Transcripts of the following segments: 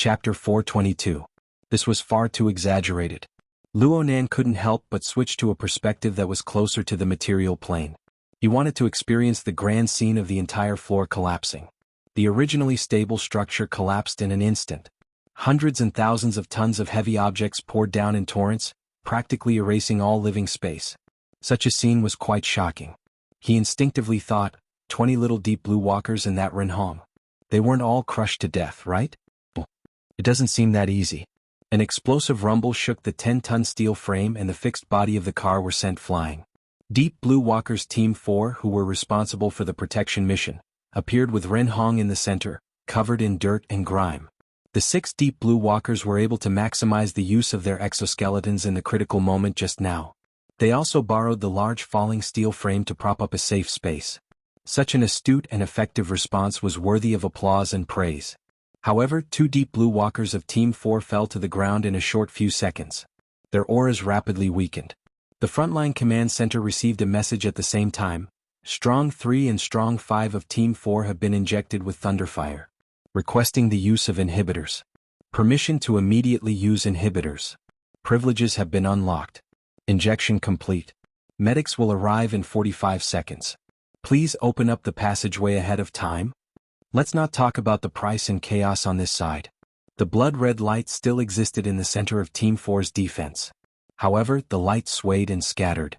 Chapter 422. This was far too exaggerated. Luonan couldn't help but switch to a perspective that was closer to the material plane. He wanted to experience the grand scene of the entire floor collapsing. The originally stable structure collapsed in an instant. Hundreds and thousands of tons of heavy objects poured down in torrents, practically erasing all living space. Such a scene was quite shocking. He instinctively thought, 20 little deep blue walkers in that Renhong. They weren't all crushed to death, right? It doesn't seem that easy. An explosive rumble shook the 10-ton steel frame and the fixed body of the car were sent flying. Deep Blue Walkers Team 4, who were responsible for the protection mission, appeared with Renhong in the center, covered in dirt and grime. The 6 Deep Blue Walkers were able to maximize the use of their exoskeletons in the critical moment just now. They also borrowed the large falling steel frame to prop up a safe space. Such an astute and effective response was worthy of applause and praise. However, 2 Deep Blue Walkers of Team 4 fell to the ground in a short few seconds. Their auras rapidly weakened. The frontline command center received a message at the same time. Strong 3 and Strong 5 of Team 4 have been injected with Thunderfire. Requesting the use of inhibitors. Permission to immediately use inhibitors. Privileges have been unlocked. Injection complete. Medics will arrive in 45 seconds. Please open up the passageway ahead of time. Let's not talk about the price and chaos on this side. The blood-red light still existed in the center of Team 4's defense. However, the light swayed and scattered.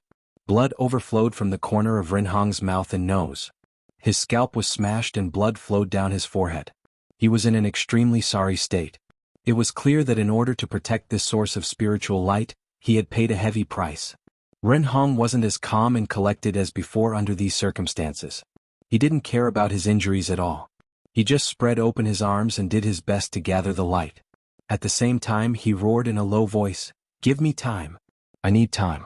Blood overflowed from the corner of Renhong's mouth and nose. His scalp was smashed and blood flowed down his forehead. He was in an extremely sorry state. It was clear that in order to protect this source of spiritual light, he had paid a heavy price. Renhong wasn't as calm and collected as before under these circumstances. He didn't care about his injuries at all. He just spread open his arms and did his best to gather the light. At the same time he roared in a low voice, "Give me time. I need time."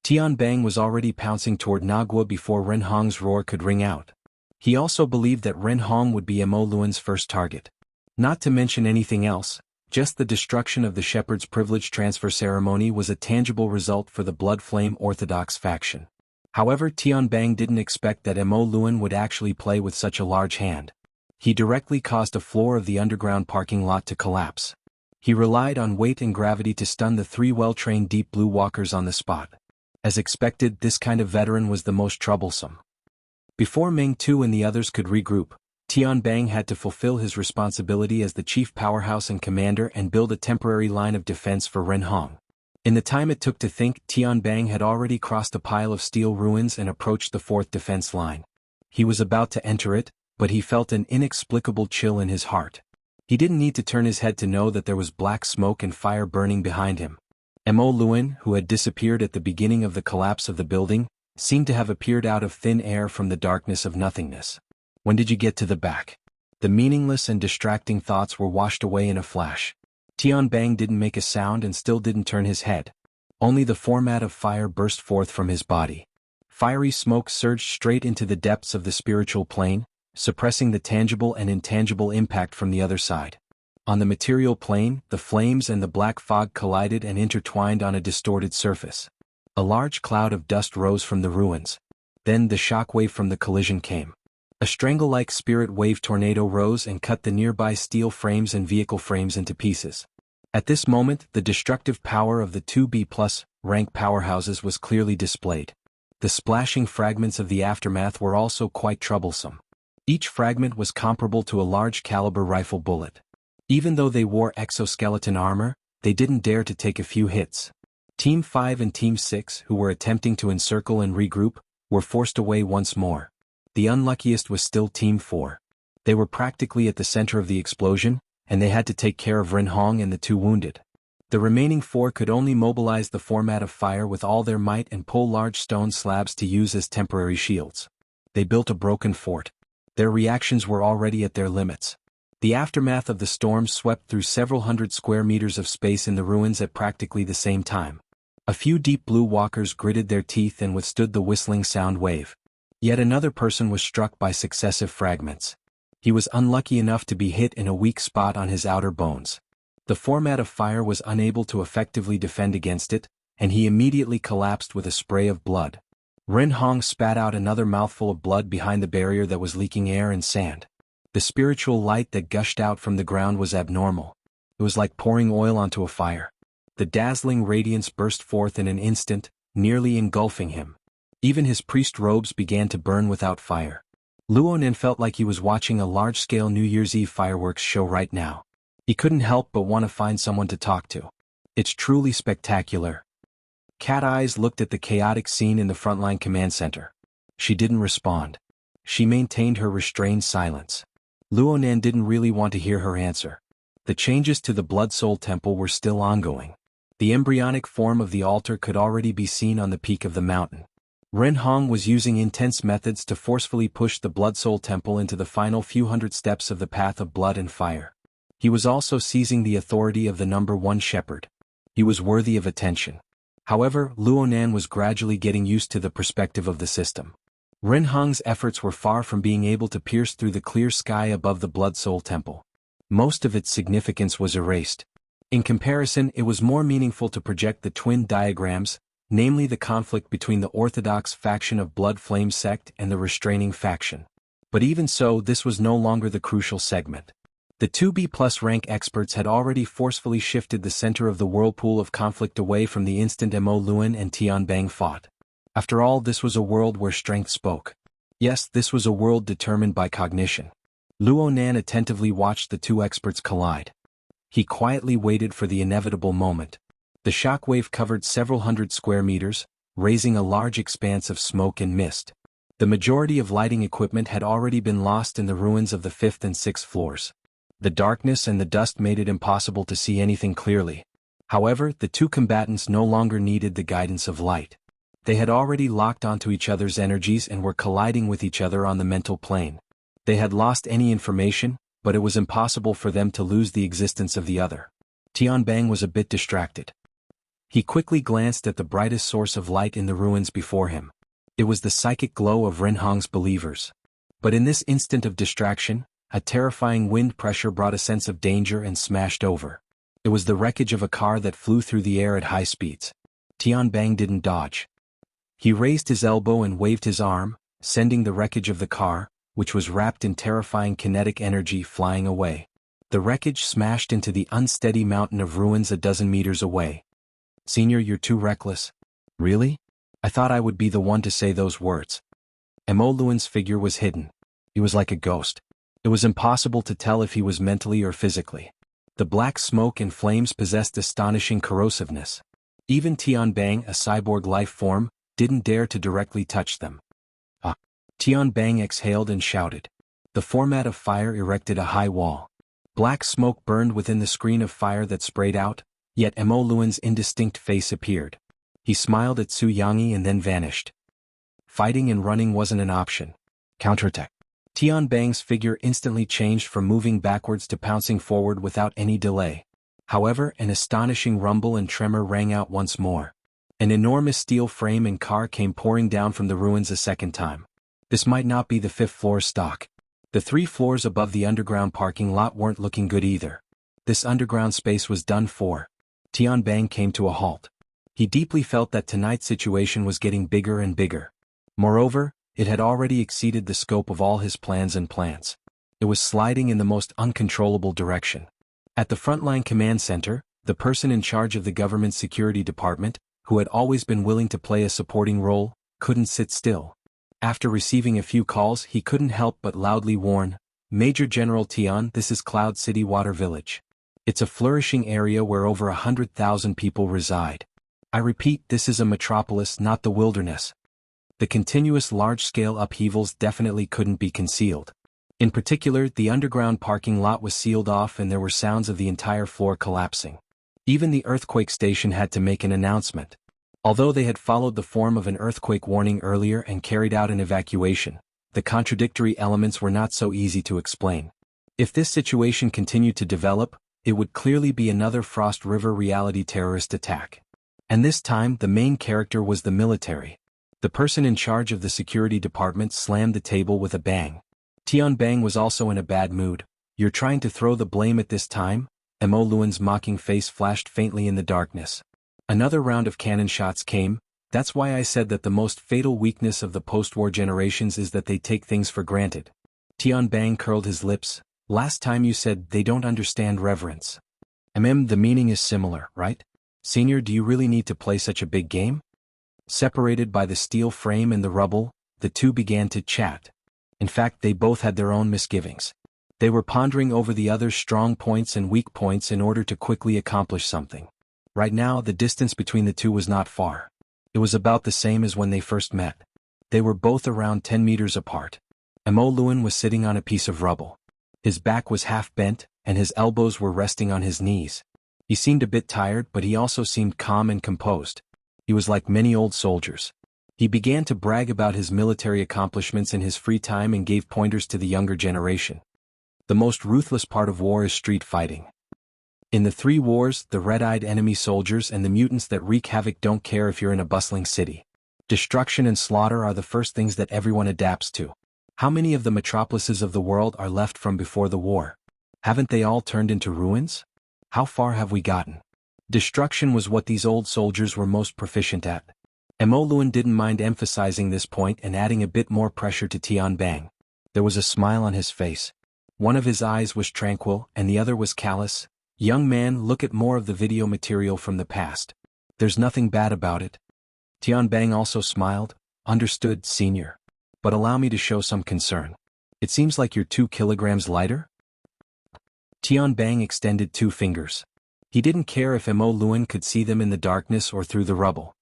Tianbang was already pouncing toward Nagua before Renhong's roar could ring out. He also believed that Renhong would be Mo Luan's first target. Not to mention anything else, just the destruction of the Shepherd's Privilege transfer ceremony was a tangible result for the Blood Flame Orthodox faction. However, Tianbang didn't expect that Mo Luan would actually play with such a large hand. He directly caused a floor of the underground parking lot to collapse. He relied on weight and gravity to stun the 3 well-trained Deep Blue Walkers on the spot. As expected, this kind of veteran was the most troublesome. Before Meng Tu and the others could regroup, Tianbang had to fulfill his responsibility as the chief powerhouse and commander and build a temporary line of defense for Renhong. In the time it took to think, Tianbang had already crossed a pile of steel ruins and approached the 4th defense line. He was about to enter it, but he felt an inexplicable chill in his heart. He didn't need to turn his head to know that there was black smoke and fire burning behind him. Mo Luan, who had disappeared at the beginning of the collapse of the building, seemed to have appeared out of thin air from the darkness of nothingness. When did you get to the back? The meaningless and distracting thoughts were washed away in a flash. Tianbang didn't make a sound and still didn't turn his head. Only the format of fire burst forth from his body. Fiery smoke surged straight into the depths of the spiritual plane, suppressing the tangible and intangible impact from the other side. On the material plane, the flames and the black fog collided and intertwined on a distorted surface. A large cloud of dust rose from the ruins. Then the shockwave from the collision came. A strangle-like spirit wave tornado rose and cut the nearby steel frames and vehicle frames into pieces. At this moment, the destructive power of the 2 B+ rank powerhouses was clearly displayed. The splashing fragments of the aftermath were also quite troublesome. Each fragment was comparable to a large-caliber rifle bullet. Even though they wore exoskeleton armor, they didn't dare to take a few hits. Team 5 and Team 6, who were attempting to encircle and regroup, were forced away once more. The unluckiest was still Team 4. They were practically at the center of the explosion, and they had to take care of Renhong and the 2 wounded. The remaining 4 could only mobilize the format of fire with all their might and pull large stone slabs to use as temporary shields. They built a broken fort. Their reactions were already at their limits. The aftermath of the storm swept through several hundred square meters of space in the ruins at practically the same time. A few Deep Blue Walkers gritted their teeth and withstood the whistling sound wave. Yet another person was struck by successive fragments. He was unlucky enough to be hit in a weak spot on his outer bones. The format of fire was unable to effectively defend against it, and he immediately collapsed with a spray of blood. Renhong spat out another mouthful of blood behind the barrier that was leaking air and sand. The spiritual light that gushed out from the ground was abnormal. It was like pouring oil onto a fire. The dazzling radiance burst forth in an instant, nearly engulfing him. Even his priest robes began to burn without fire. Luonan felt like he was watching a large-scale New Year's Eve fireworks show right now. He couldn't help but want to find someone to talk to. It's truly spectacular. Cat Eyes looked at the chaotic scene in the frontline command center. She didn't respond. She maintained her restrained silence. Luonan didn't really want to hear her answer. The changes to the Blood Soul Temple were still ongoing. The embryonic form of the altar could already be seen on the peak of the mountain. Renhong was using intense methods to forcefully push the Blood Soul Temple into the final few hundred steps of the path of blood and fire. He was also seizing the authority of the number one shepherd. He was worthy of attention. However, Luonan was gradually getting used to the perspective of the system. Renhong's efforts were far from being able to pierce through the clear sky above the Blood Soul Temple. Most of its significance was erased. In comparison, it was more meaningful to project the twin diagrams, namely the conflict between the orthodox faction of Blood Flame sect and the restraining faction. But even so, this was no longer the crucial segment. The 2B+ rank experts had already forcefully shifted the center of the whirlpool of conflict away from the instant Mo Luan and Tianbang fought. After all, this was a world where strength spoke. Yes, this was a world determined by cognition. Luonan attentively watched the two experts collide. He quietly waited for the inevitable moment. The shockwave covered several hundred square meters, raising a large expanse of smoke and mist. The majority of lighting equipment had already been lost in the ruins of the 5th and 6th floors. The darkness and the dust made it impossible to see anything clearly. However, the two combatants no longer needed the guidance of light. They had already locked onto each other's energies and were colliding with each other on the mental plane. They had lost any information, but it was impossible for them to lose the existence of the other. Tianbang was a bit distracted. He quickly glanced at the brightest source of light in the ruins before him. It was the psychic glow of Renhong's believers. But in this instant of distraction, a terrifying wind pressure brought a sense of danger and smashed over. It was the wreckage of a car that flew through the air at high speeds. Tianbang didn't dodge. He raised his elbow and waved his arm, sending the wreckage of the car, which was wrapped in terrifying kinetic energy, flying away. The wreckage smashed into the unsteady mountain of ruins a dozen meters away. "Senior, you're too reckless." "Really? I thought I would be the one to say those words." Mo Luan's figure was hidden. He was like a ghost. It was impossible to tell if he was mentally or physically. The black smoke and flames possessed astonishing corrosiveness. Even Tianbang, a cyborg life form, didn't dare to directly touch them. "Ah!" Tianbang exhaled and shouted. The format of fire erected a high wall. Black smoke burned within the screen of fire that sprayed out, yet Mo Luan's indistinct face appeared. He smiled at Su Yangyi and then vanished. Fighting and running wasn't an option. Counterattack. Tianbang's figure instantly changed from moving backwards to pouncing forward without any delay. However, an astonishing rumble and tremor rang out once more. An enormous steel frame and car came pouring down from the ruins a second time. This might not be the 5th floor stock. The 3 floors above the underground parking lot weren't looking good either. This underground space was done for. Tianbang came to a halt. He deeply felt that tonight's situation was getting bigger and bigger. Moreover, it had already exceeded the scope of all his plans and plans. It was sliding in the most uncontrollable direction. At the frontline command center, the person in charge of the government security department, who had always been willing to play a supporting role, couldn't sit still. After receiving a few calls, he couldn't help but loudly warn, "Major General Tian, this is Cloud City Water Village. It's a flourishing area where over 100,000 people reside. I repeat, this is a metropolis, not the wilderness." The continuous large-scale upheavals definitely couldn't be concealed. In particular, the underground parking lot was sealed off and there were sounds of the entire floor collapsing. Even the earthquake station had to make an announcement. Although they had followed the form of an earthquake warning earlier and carried out an evacuation, the contradictory elements were not so easy to explain. If this situation continued to develop, it would clearly be another Frost River reality terrorist attack. And this time, the main character was the military. The person in charge of the security department slammed the table with a bang. Tianbang was also in a bad mood. "You're trying to throw the blame at this time?" Mo Luan's mocking face flashed faintly in the darkness. Another round of cannon shots came. "That's why I said that the most fatal weakness of the post-war generations is that they take things for granted." Tianbang curled his lips. "Last time you said they don't understand reverence." The meaning is similar, right? Senior, do you really need to play such a big game? Separated by the steel frame and the rubble, the two began to chat. In fact, they both had their own misgivings. They were pondering over the other's strong points and weak points in order to quickly accomplish something. Right now, the distance between the two was not far. It was about the same as when they first met. They were both around 10 meters apart. Luan was sitting on a piece of rubble. His back was half bent, and his elbows were resting on his knees. He seemed a bit tired, but he also seemed calm and composed. He was like many old soldiers. He began to brag about his military accomplishments in his free time and gave pointers to the younger generation. The most ruthless part of war is street fighting. In the three wars, the red-eyed enemy soldiers and the mutants that wreak havoc don't care if you're in a bustling city. Destruction and slaughter are the first things that everyone adapts to. How many of the metropolises of the world are left from before the war? Haven't they all turned into ruins? How far have we gotten? Destruction was what these old soldiers were most proficient at. Luan didn't mind emphasizing this point and adding a bit more pressure to Tianbang. There was a smile on his face. One of his eyes was tranquil and the other was callous. Young man, look at more of the video material from the past. There's nothing bad about it. Tianbang also smiled. Understood, senior. But allow me to show some concern. It seems like you're 2 kilograms lighter? Tianbang extended 2 fingers. He didn't care if Luan could see them in the darkness or through the rubble.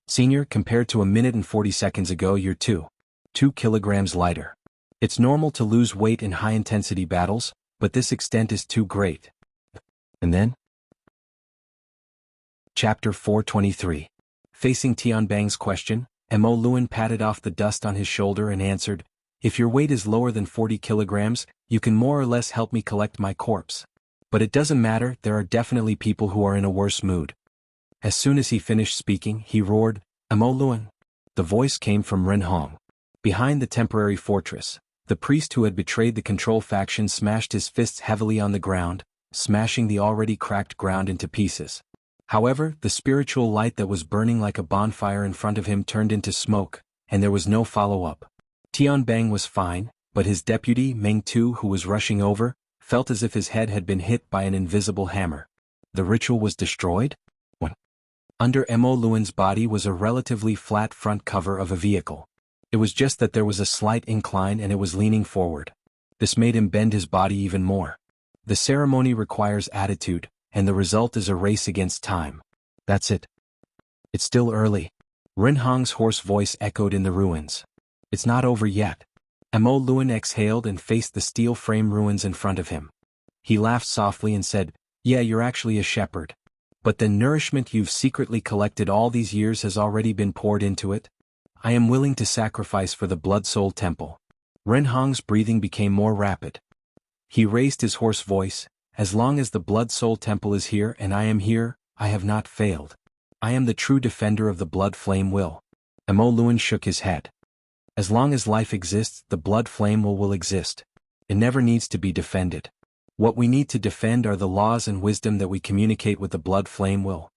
Senior, compared to a minute and 40 seconds ago, you're 2 kilograms lighter. It's normal to lose weight in high-intensity battles, but this extent is too great. And then? Chapter 423. Facing Tianbang's question, Luan patted off the dust on his shoulder and answered, if your weight is lower than 40 kilograms, you can more or less help me collect my corpse. But it doesn't matter, there are definitely people who are in a worse mood. As soon as he finished speaking, he roared, Luan. The voice came from Ren Hong. Behind the temporary fortress, the priest who had betrayed the control faction smashed his fists heavily on the ground, smashing the already cracked ground into pieces. However, the spiritual light that was burning like a bonfire in front of him turned into smoke, and there was no follow-up. Tianbang was fine, but his deputy, Meng Tu, who was rushing over, felt as if his head had been hit by an invisible hammer. The ritual was destroyed? Under Luan's body was a relatively flat front cover of a vehicle. It was just that there was a slight incline and it was leaning forward. This made him bend his body even more. The ceremony requires attitude, and the result is a race against time. That's it. It's still early. Ren Hong's hoarse voice echoed in the ruins. It's not over yet. Luan exhaled and faced the steel frame ruins in front of him. He laughed softly and said, yeah, you're actually a shepherd. But the nourishment you've secretly collected all these years has already been poured into it. I am willing to sacrifice for the Blood Soul Temple. Ren Hong's breathing became more rapid. He raised his hoarse voice, as long as the Blood Soul Temple is here and I am here, I have not failed. I am the true defender of the Blood Flame will. Luan shook his head. As long as life exists, the Blood Flame will exist. It never needs to be defended. What we need to defend are the laws and wisdom that we communicate with the Blood Flame will.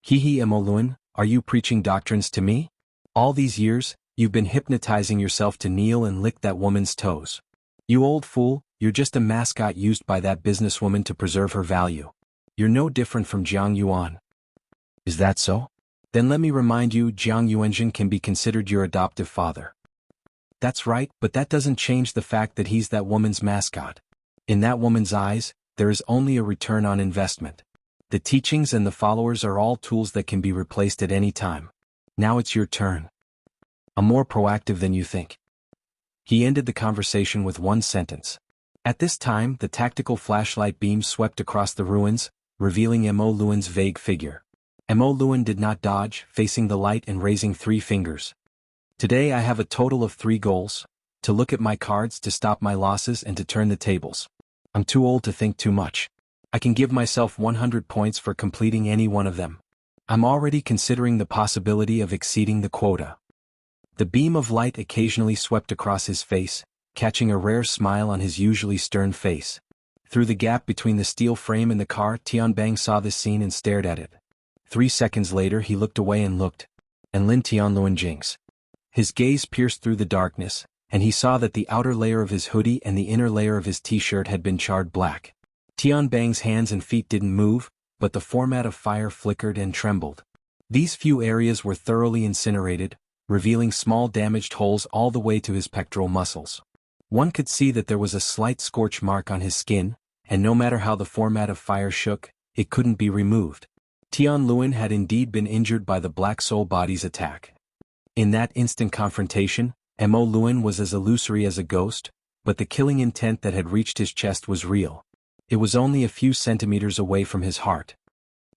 Hee Luan, are you preaching doctrines to me? All these years, you've been hypnotizing yourself to kneel and lick that woman's toes. You old fool, you're just a mascot used by that businesswoman to preserve her value. You're no different from Xuanhuan. Is that so? Then let me remind you, Jianghu can be considered your adoptive father. That's right, but that doesn't change the fact that he's that woman's mascot. In that woman's eyes, there is only a return on investment. The teachings and the followers are all tools that can be replaced at any time. Now it's your turn. I'm more proactive than you think. He ended the conversation with one sentence. At this time, the tactical flashlight beam swept across the ruins, revealing Luan's vague figure. Luan did not dodge, facing the light and raising 3 fingers. Today I have a total of 3 goals: to look at my cards, to stop my losses, and to turn the tables. I'm too old to think too much. I can give myself 100 points for completing any one of them. I'm already considering the possibility of exceeding the quota. The beam of light occasionally swept across his face, catching a rare smile on his usually stern face. Through the gap between the steel frame and the car, Tianbang saw this scene and stared at it. 3 seconds later he looked away and looked. And Lin Tianluan Jing's. His gaze pierced through the darkness, and he saw that the outer layer of his hoodie and the inner layer of his t-shirt had been charred black. Tianbang's hands and feet didn't move, but the format of fire flickered and trembled. These few areas were thoroughly incinerated, revealing small damaged holes all the way to his pectoral muscles. One could see that there was a slight scorch mark on his skin, and no matter how the format of fire shook, it couldn't be removed. Tianluan had indeed been injured by the Black Soul body's attack. In that instant confrontation, Mo Luan was as illusory as a ghost, but the killing intent that had reached his chest was real. It was only a few centimeters away from his heart.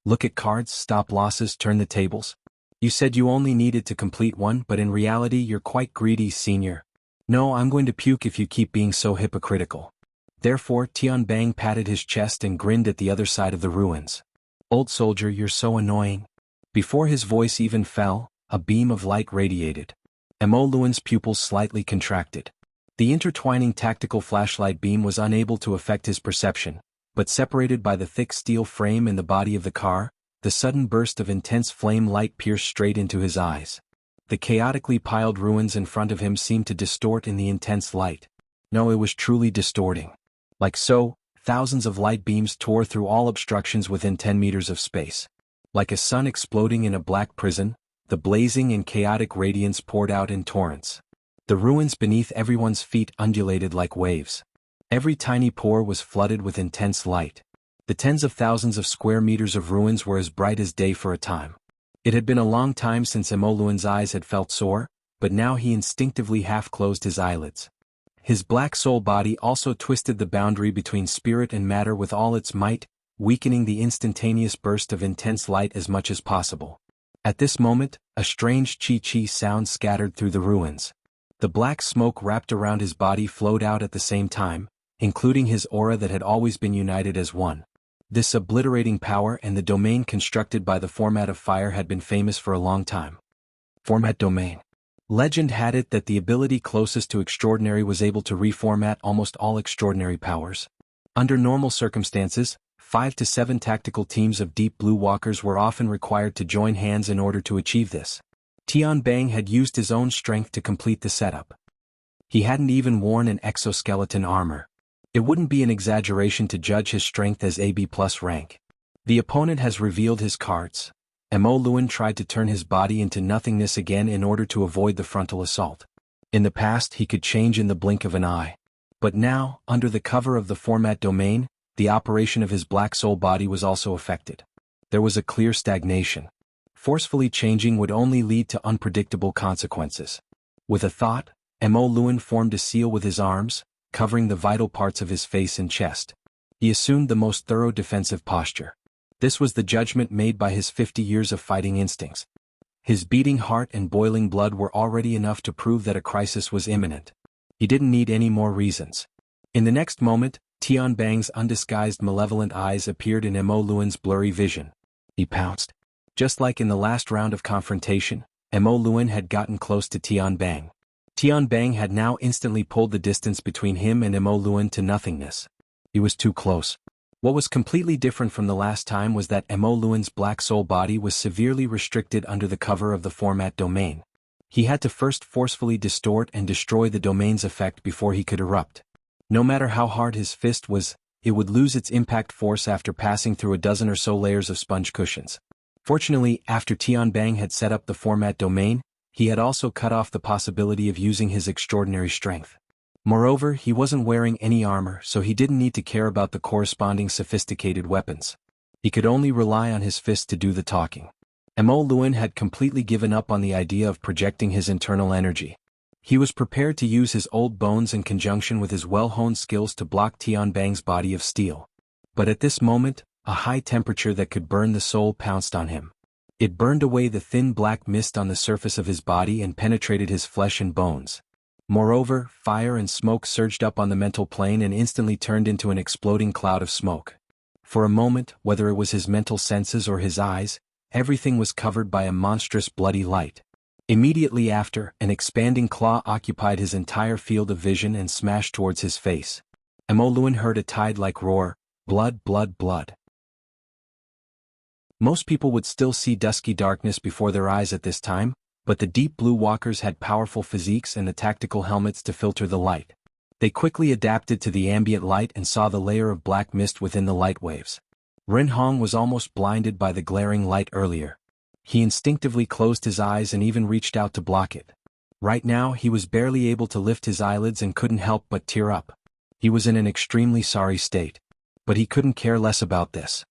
Look at cards, stop losses, turn the tables. You said you only needed to complete one, but in reality you're quite greedy, senior. No, I'm going to puke if you keep being so hypocritical. Therefore, Tianbang patted his chest and grinned at the other side of the ruins. Old soldier, you're so annoying. Before his voice even fell, a beam of light radiated. Mo Luan's pupils slightly contracted. The intertwining tactical flashlight beam was unable to affect his perception, but separated by the thick steel frame and the body of the car, the sudden burst of intense flame light pierced straight into his eyes. The chaotically piled ruins in front of him seemed to distort in the intense light. No, it was truly distorting. Like so, thousands of light beams tore through all obstructions within 10 meters of space. Like a sun exploding in a black prison, the blazing and chaotic radiance poured out in torrents. The ruins beneath everyone's feet undulated like waves. Every tiny pore was flooded with intense light. The tens of thousands of square meters of ruins were as bright as day for a time. It had been a long time since Mo Luan's eyes had felt sore, but now he instinctively half-closed his eyelids. His black soul body also twisted the boundary between spirit and matter with all its might, weakening the instantaneous burst of intense light as much as possible. At this moment, a strange chi-chi sound scattered through the ruins. The black smoke wrapped around his body flowed out at the same time, including his aura that had always been united as one. This obliterating power and the domain constructed by the format of fire had been famous for a long time. Format domain. Legend had it that the ability closest to extraordinary was able to reformat almost all extraordinary powers. Under normal circumstances, 5 to 7 tactical teams of deep blue walkers were often required to join hands in order to achieve this. Tianbang had used his own strength to complete the setup. He hadn't even worn an exoskeleton armor. It wouldn't be an exaggeration to judge his strength as AB+ rank. The opponent has revealed his cards. Mo Luan tried to turn his body into nothingness again in order to avoid the frontal assault. In the past he could change in the blink of an eye. But now, under the cover of the format domain, the operation of his black soul body was also affected. There was a clear stagnation. Forcefully changing would only lead to unpredictable consequences. With a thought, Mo Luan formed a seal with his arms, covering the vital parts of his face and chest. He assumed the most thorough defensive posture. This was the judgment made by his 50 years of fighting instincts. His beating heart and boiling blood were already enough to prove that a crisis was imminent. He didn't need any more reasons. In the next moment, Tianbang's undisguised malevolent eyes appeared in Mo Luan's blurry vision. He pounced. Just like in the last round of confrontation, Mo Luan had gotten close to Tianbang. Tianbang had now instantly pulled the distance between him and Mo Luan to nothingness. He was too close. What was completely different from the last time was that Mo Luan's black soul body was severely restricted under the cover of the format domain. He had to first forcefully distort and destroy the domain's effect before he could erupt. No matter how hard his fist was, it would lose its impact force after passing through a dozen or so layers of sponge cushions. Fortunately, after Tianbang had set up the format domain, he had also cut off the possibility of using his extraordinary strength. Moreover, he wasn't wearing any armor, so he didn't need to care about the corresponding sophisticated weapons. He could only rely on his fist to do the talking. Mo Luan had completely given up on the idea of projecting his internal energy. He was prepared to use his old bones in conjunction with his well-honed skills to block Tianbang's body of steel. But at this moment, a high temperature that could burn the soul pounced on him. It burned away the thin black mist on the surface of his body and penetrated his flesh and bones. Moreover, fire and smoke surged up on the mental plane and instantly turned into an exploding cloud of smoke. For a moment, whether it was his mental senses or his eyes, everything was covered by a monstrous bloody light. Immediately after, an expanding claw occupied his entire field of vision and smashed towards his face. Mo Luan heard a tide-like roar, blood, blood, blood. Most people would still see dusky darkness before their eyes at this time, but the deep blue walkers had powerful physiques and the tactical helmets to filter the light. They quickly adapted to the ambient light and saw the layer of black mist within the light waves. Rinhong was almost blinded by the glaring light earlier. He instinctively closed his eyes and even reached out to block it. Right now he was barely able to lift his eyelids and couldn't help but tear up. He was in an extremely sorry state. But he couldn't care less about this.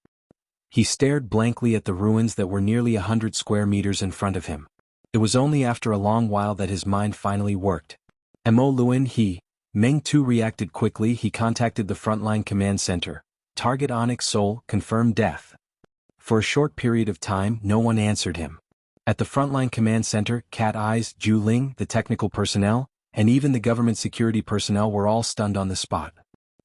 He stared blankly at the ruins that were nearly 100 square meters in front of him. It was only after a long while that his mind finally worked. Mo Luin Meng Tu reacted quickly. He contacted the frontline command center. Target Onyx Soul, confirm death. For a short period of time no one answered him. At the frontline command center, Cat Eyes, Zhu Ling, the technical personnel, and even the government security personnel were all stunned on the spot.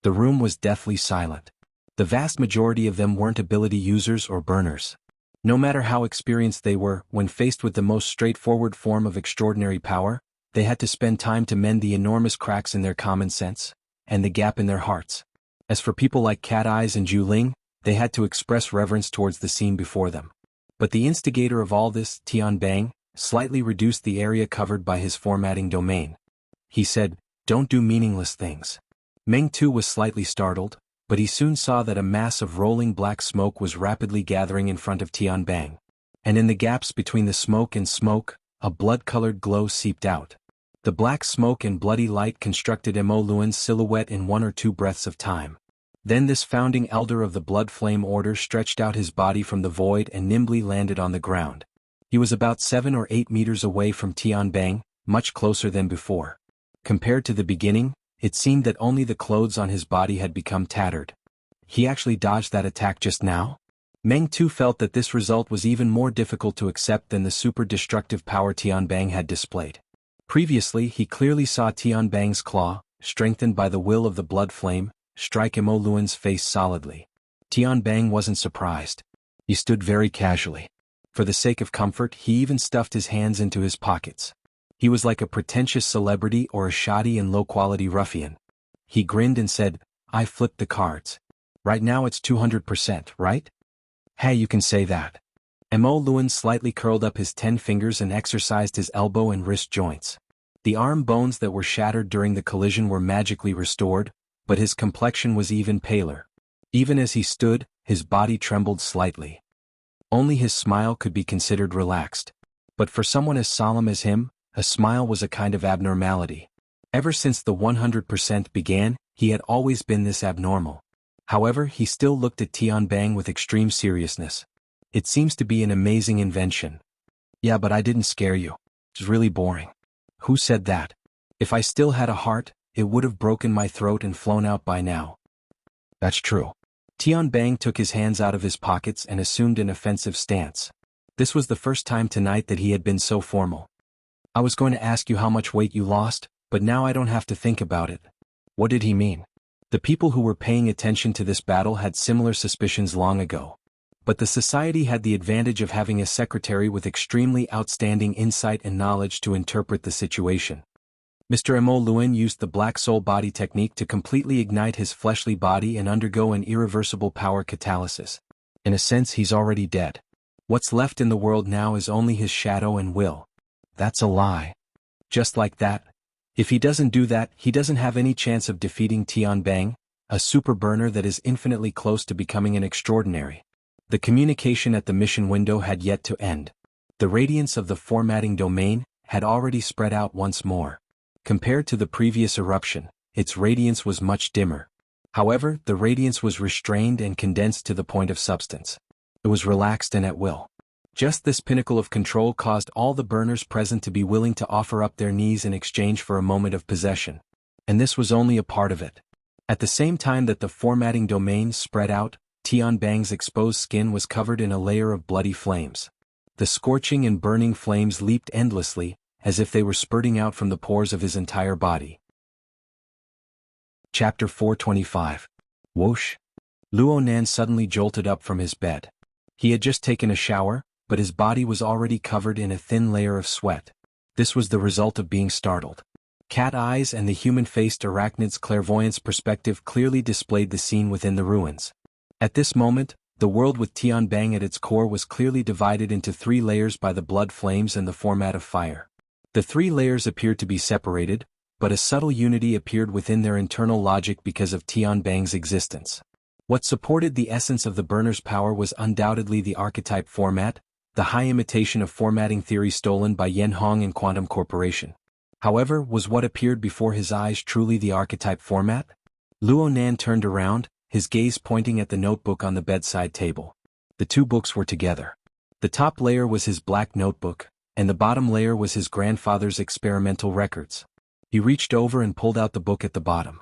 The room was deathly silent. The vast majority of them weren't ability users or burners. No matter how experienced they were, when faced with the most straightforward form of extraordinary power, they had to spend time to mend the enormous cracks in their common sense, and the gap in their hearts. As for people like Cat Eyes and Zhu Ling, they had to express reverence towards the scene before them. But the instigator of all this, Tian Bang, slightly reduced the area covered by his formatting domain. He said, "Don't do meaningless things." Meng Tu was slightly startled, but he soon saw that a mass of rolling black smoke was rapidly gathering in front of Tian Bang. And in the gaps between the smoke and smoke, a blood-colored glow seeped out. The black smoke and bloody light constructed Mo Luin's silhouette in 1 or 2 breaths of time. Then this founding elder of the Blood Flame Order stretched out his body from the void and nimbly landed on the ground. He was about 7 or 8 meters away from Tian Bang, much closer than before. Compared to the beginning, it seemed that only the clothes on his body had become tattered. He actually dodged that attack just now? Meng Tu felt that this result was even more difficult to accept than the super destructive power Tian Bang had displayed. Previously he clearly saw Tian Bang's claw, strengthened by the will of the blood flame, strike Mo Luin's face solidly. Tian Bang wasn't surprised. He stood very casually. For the sake of comfort he even stuffed his hands into his pockets. He was like a pretentious celebrity or a shoddy and low-quality ruffian. He grinned and said, "I flipped the cards. Right now it's 200%, right?" "Hey, you can say that." Mo Luin slightly curled up his 10 fingers and exercised his elbow and wrist joints. The arm bones that were shattered during the collision were magically restored, but his complexion was even paler. Even as he stood, his body trembled slightly. Only his smile could be considered relaxed. But for someone as solemn as him, a smile was a kind of abnormality. Ever since the 100% began, he had always been this abnormal. However, he still looked at Tian Bang with extreme seriousness. "It seems to be an amazing invention." "Yeah, but I didn't scare you. It's really boring." "Who said that? If I still had a heart, it would have broken my throat and flown out by now." "That's true." Tian Bang took his hands out of his pockets and assumed an offensive stance. This was the first time tonight that he had been so formal. "I was going to ask you how much weight you lost, but now I don't have to think about it." What did he mean? The people who were paying attention to this battle had similar suspicions long ago. But the society had the advantage of having a secretary with extremely outstanding insight and knowledge to interpret the situation. Mr. Mo Luin used the Black Soul Body technique to completely ignite his fleshly body and undergo an irreversible power catalysis. In a sense, he's already dead. What's left in the world now is only his shadow and will. That's a lie. Just like that. If he doesn't do that, he doesn't have any chance of defeating Tian Bang, a super burner that is infinitely close to becoming an extraordinary. The communication at the mission window had yet to end. The radiance of the formatting domain had already spread out once more. Compared to the previous eruption, its radiance was much dimmer. However, the radiance was restrained and condensed to the point of substance. It was relaxed and at will. Just this pinnacle of control caused all the burners present to be willing to offer up their knees in exchange for a moment of possession. And this was only a part of it. At the same time that the formatting domain spread out, Tian Bang's exposed skin was covered in a layer of bloody flames. The scorching and burning flames leaped endlessly, as if they were spurting out from the pores of his entire body. Chapter 425. Whoosh! Luo Nan suddenly jolted up from his bed. He had just taken a shower, but his body was already covered in a thin layer of sweat. This was the result of being startled. Cat Eyes and the human-faced arachnid's clairvoyance perspective clearly displayed the scene within the ruins. At this moment, the world with Tian Bang at its core was clearly divided into 3 layers by the blood flames and the format of fire. The 3 layers appeared to be separated, but a subtle unity appeared within their internal logic because of Tianbang's existence. What supported the essence of the burner's power was undoubtedly the archetype format, the high imitation of formatting theory stolen by Yanhong and Quantum Corporation. However, was what appeared before his eyes truly the archetype format? Luonan turned around, his gaze pointing at the notebook on the bedside table. The two books were together. The top layer was his black notebook, and the bottom layer was his grandfather's experimental records. He reached over and pulled out the book at the bottom.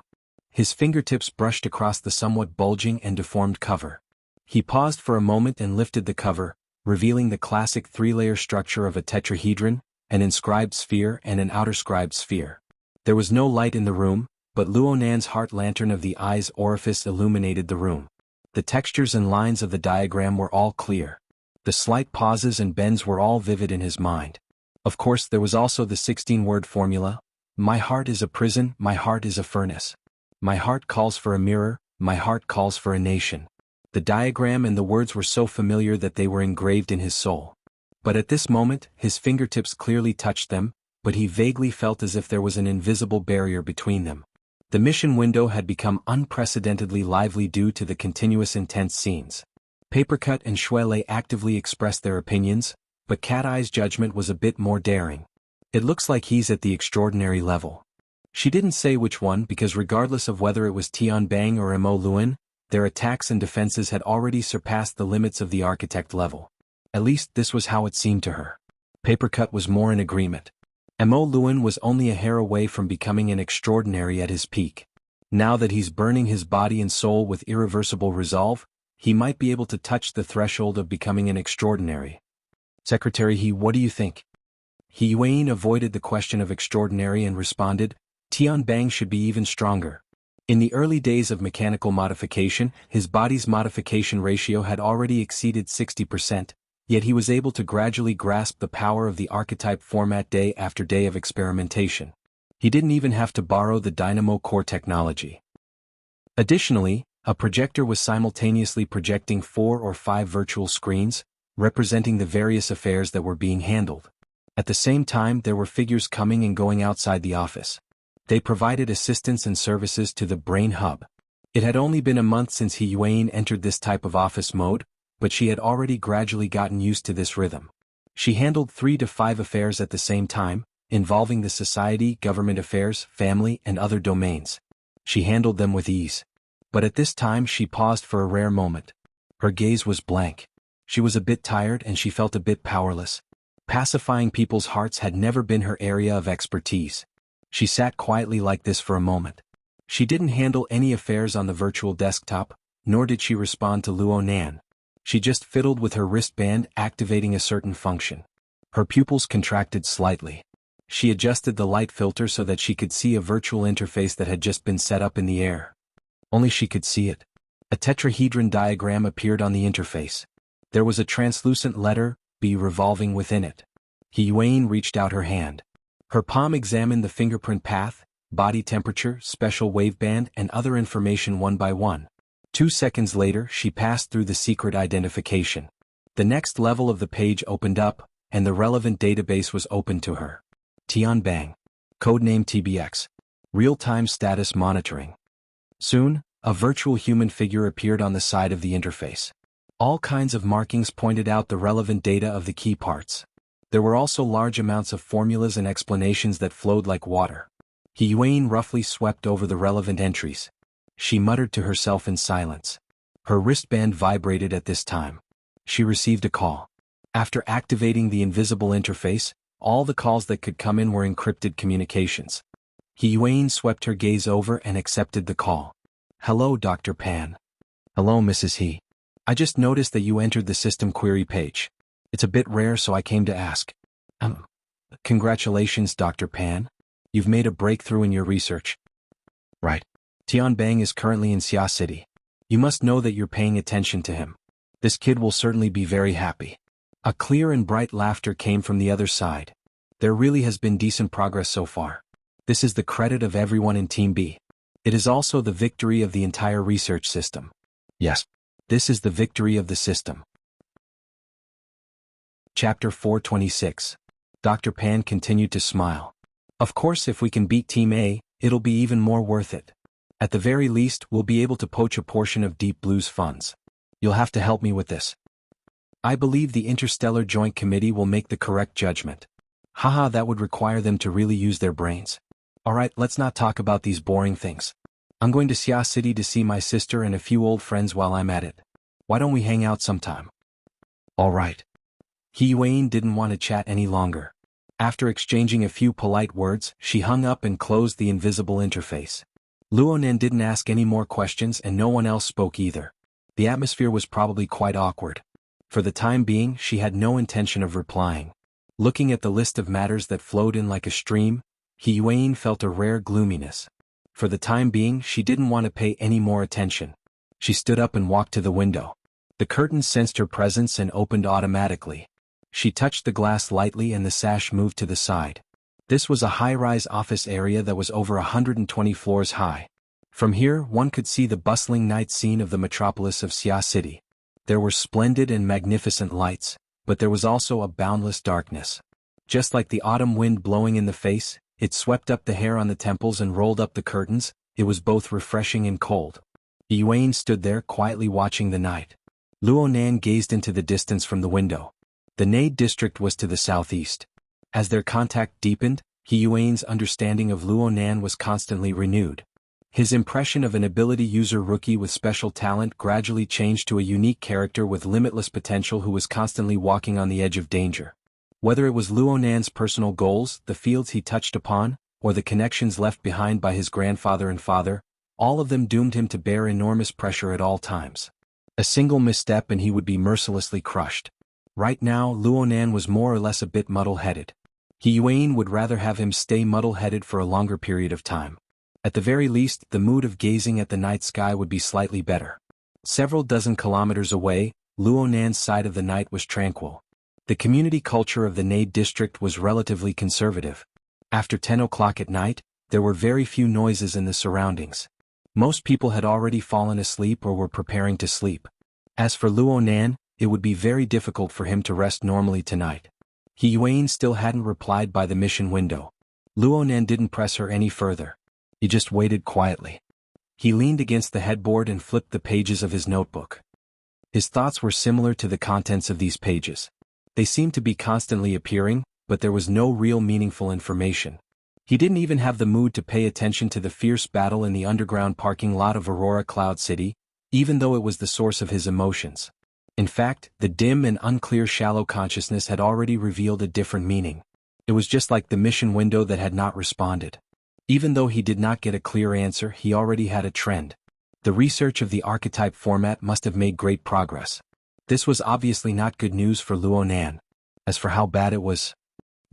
His fingertips brushed across the somewhat bulging and deformed cover. He paused for a moment and lifted the cover, revealing the classic three-layer structure of a tetrahedron, an inscribed sphere and an outer-scribed sphere. There was no light in the room, but Luonan's heart lantern of the eye's orifice illuminated the room. The textures and lines of the diagram were all clear. The slight pauses and bends were all vivid in his mind. Of course, there was also the 16-word formula. My heart is a prison, my heart is a furnace. My heart calls for a mirror, my heart calls for a nation. The diagram and the words were so familiar that they were engraved in his soul. But at this moment, his fingertips clearly touched them, but he vaguely felt as if there was an invisible barrier between them. The mission window had become unprecedentedly lively due to the continuous intense scenes. Papercut and Shuele actively expressed their opinions, but Cat Eye's judgment was a bit more daring. It looks like he's at the extraordinary level. She didn't say which one because regardless of whether it was Tianbang or Mo Luan, their attacks and defenses had already surpassed the limits of the architect level. At least this was how it seemed to her. Papercut was more in agreement. Mo Luan was only a hair away from becoming an extraordinary at his peak. Now that he's burning his body and soul with irreversible resolve, he might be able to touch the threshold of becoming an extraordinary. Secretary what do you think? He Yuan avoided the question of extraordinary and responded, Tianbang should be even stronger. In the early days of mechanical modification, his body's modification ratio had already exceeded 60%, yet he was able to gradually grasp the power of the archetype format day after day of experimentation. He didn't even have to borrow the dynamo core technology. Additionally, a projector was simultaneously projecting 4 or 5 virtual screens, representing the various affairs that were being handled. At the same time, there were figures coming and going outside the office. They provided assistance and services to the Brain Hub. It had only been a month since He Yuan entered this type of office mode, but she had already gradually gotten used to this rhythm. She handled 3 to 5 affairs at the same time, involving the society, government affairs, family, and other domains. She handled them with ease. But at this time she paused for a rare moment. Her gaze was blank. She was a bit tired and she felt a bit powerless. Pacifying people's hearts had never been her area of expertise. She sat quietly like this for a moment. She didn't handle any affairs on the virtual desktop, nor did she respond to Luonan. She just fiddled with her wristband, activating a certain function. Her pupils contracted slightly. She adjusted the light filter so that she could see a virtual interface that had just been set up in the air. Only she could see it. A tetrahedron diagram appeared on the interface. There was a translucent letter, B, revolving within it. He Yuan reached out her hand. Her palm examined the fingerprint path, body temperature, special waveband, and other information one by one. 2 seconds later, she passed through the secret identification. The next level of the page opened up, and the relevant database was opened to her. Tianbang. Codename TBX. Real-time status monitoring. Soon, a virtual human figure appeared on the side of the interface. All kinds of markings pointed out the relevant data of the key parts. There were also large amounts of formulas and explanations that flowed like water. He Yuan roughly swept over the relevant entries. She muttered to herself in silence. Her wristband vibrated at this time. She received a call. After activating the invisible interface, all the calls that could come in were encrypted communications. He Yuan swept her gaze over and accepted the call. Hello, Dr. Pan. Hello, Mrs. He. I just noticed that you entered the system query page. It's a bit rare, so I came to ask. Congratulations, Dr. Pan. You've made a breakthrough in your research. Right. Tianbang is currently in Xia City. You must know that you're paying attention to him. This kid will certainly be very happy. A clear and bright laughter came from the other side. There really has been decent progress so far. This is the credit of everyone in Team B. It is also the victory of the entire research system. Yes. This is the victory of the system. Chapter 426. Dr. Pan continued to smile. Of course, if we can beat Team A, it'll be even more worth it. At the very least, we'll be able to poach a portion of Deep Blue's funds. You'll have to help me with this. I believe the Interstellar Joint Committee will make the correct judgment. Haha, that would require them to really use their brains. Alright, let's not talk about these boring things. I'm going to Xia City to see my sister and a few old friends while I'm at it. Why don't we hang out sometime? Alright. Xuanhuan didn't want to chat any longer. After exchanging a few polite words, she hung up and closed the invisible interface. Luonan didn't ask any more questions and no one else spoke either. The atmosphere was probably quite awkward. For the time being, she had no intention of replying. Looking at the list of matters that flowed in like a stream, Xuanhuan felt a rare gloominess. For the time being, she didn't want to pay any more attention. She stood up and walked to the window. The curtains sensed her presence and opened automatically. She touched the glass lightly and the sash moved to the side. This was a high-rise office area that was over 120 floors high. From here, one could see the bustling night scene of the metropolis of Xia City. There were splendid and magnificent lights, but there was also a boundless darkness. Just like the autumn wind blowing in the face, it swept up the hair on the temples and rolled up the curtains. It was both refreshing and cold. Xuanhuan stood there quietly watching the night. Luonan gazed into the distance from the window. The Nade district was to the southeast. As their contact deepened, Xuanhuan's understanding of Luonan was constantly renewed. His impression of an ability user rookie with special talent gradually changed to a unique character with limitless potential who was constantly walking on the edge of danger. Whether it was Luonan's personal goals, the fields he touched upon, or the connections left behind by his grandfather and father, all of them doomed him to bear enormous pressure at all times. A single misstep and he would be mercilessly crushed. Right now, Luonan was more or less a bit muddle-headed. Xuanhuan would rather have him stay muddle-headed for a longer period of time. At the very least, the mood of gazing at the night sky would be slightly better. Several dozen kilometers away, Luonan's side of the night was tranquil. The community culture of the Nade district was relatively conservative. After 10 o'clock at night, there were very few noises in the surroundings. Most people had already fallen asleep or were preparing to sleep. As for Luonan, it would be very difficult for him to rest normally tonight. Xuanhuan still hadn't replied by the mission window. Luonan didn't press her any further. He just waited quietly. He leaned against the headboard and flipped the pages of his notebook. His thoughts were similar to the contents of these pages. They seemed to be constantly appearing, but there was no real meaningful information. He didn't even have the mood to pay attention to the fierce battle in the underground parking lot of Aurora Cloud City, even though it was the source of his emotions. In fact, the dim and unclear shallow consciousness had already revealed a different meaning. It was just like the mission window that had not responded. Even though he did not get a clear answer, he already had a trend. The research of the archetype format must have made great progress. This was obviously not good news for Luonan. As for how bad it was,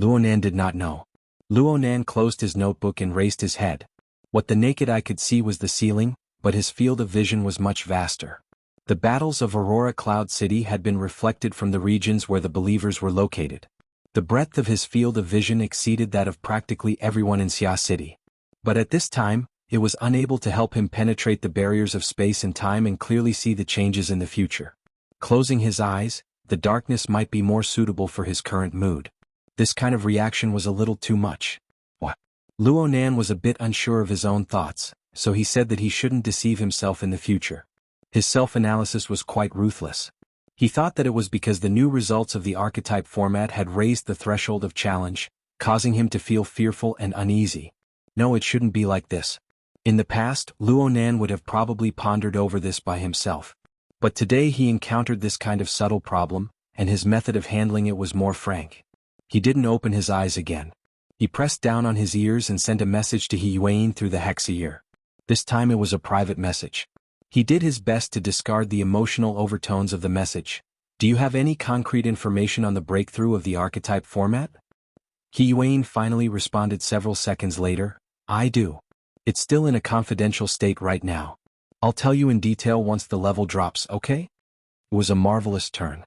Luonan did not know. Luonan closed his notebook and raised his head. What the naked eye could see was the ceiling, but his field of vision was much vaster. The battles of Aurora Cloud City had been reflected from the regions where the believers were located. The breadth of his field of vision exceeded that of practically everyone in Xia City. But at this time, it was unable to help him penetrate the barriers of space and time and clearly see the changes in the future. Closing his eyes, the darkness might be more suitable for his current mood. This kind of reaction was a little too much. What? Luonan was a bit unsure of his own thoughts, so he said that he shouldn't deceive himself in the future. His self-analysis was quite ruthless. He thought that it was because the new results of the archetype format had raised the threshold of challenge, causing him to feel fearful and uneasy. No, it shouldn't be like this. In the past, Luonan would have probably pondered over this by himself. But today he encountered this kind of subtle problem, and his method of handling it was more frank. He didn't open his eyes again. He pressed down on his ears and sent a message to Xuanhuan through the hexa ear. This time it was a private message. He did his best to discard the emotional overtones of the message. Do you have any concrete information on the breakthrough of the archetype format? Xuanhuan finally responded several seconds later. I do. It's still in a confidential state right now. I'll tell you in detail once the level drops, okay? It was a marvelous turn.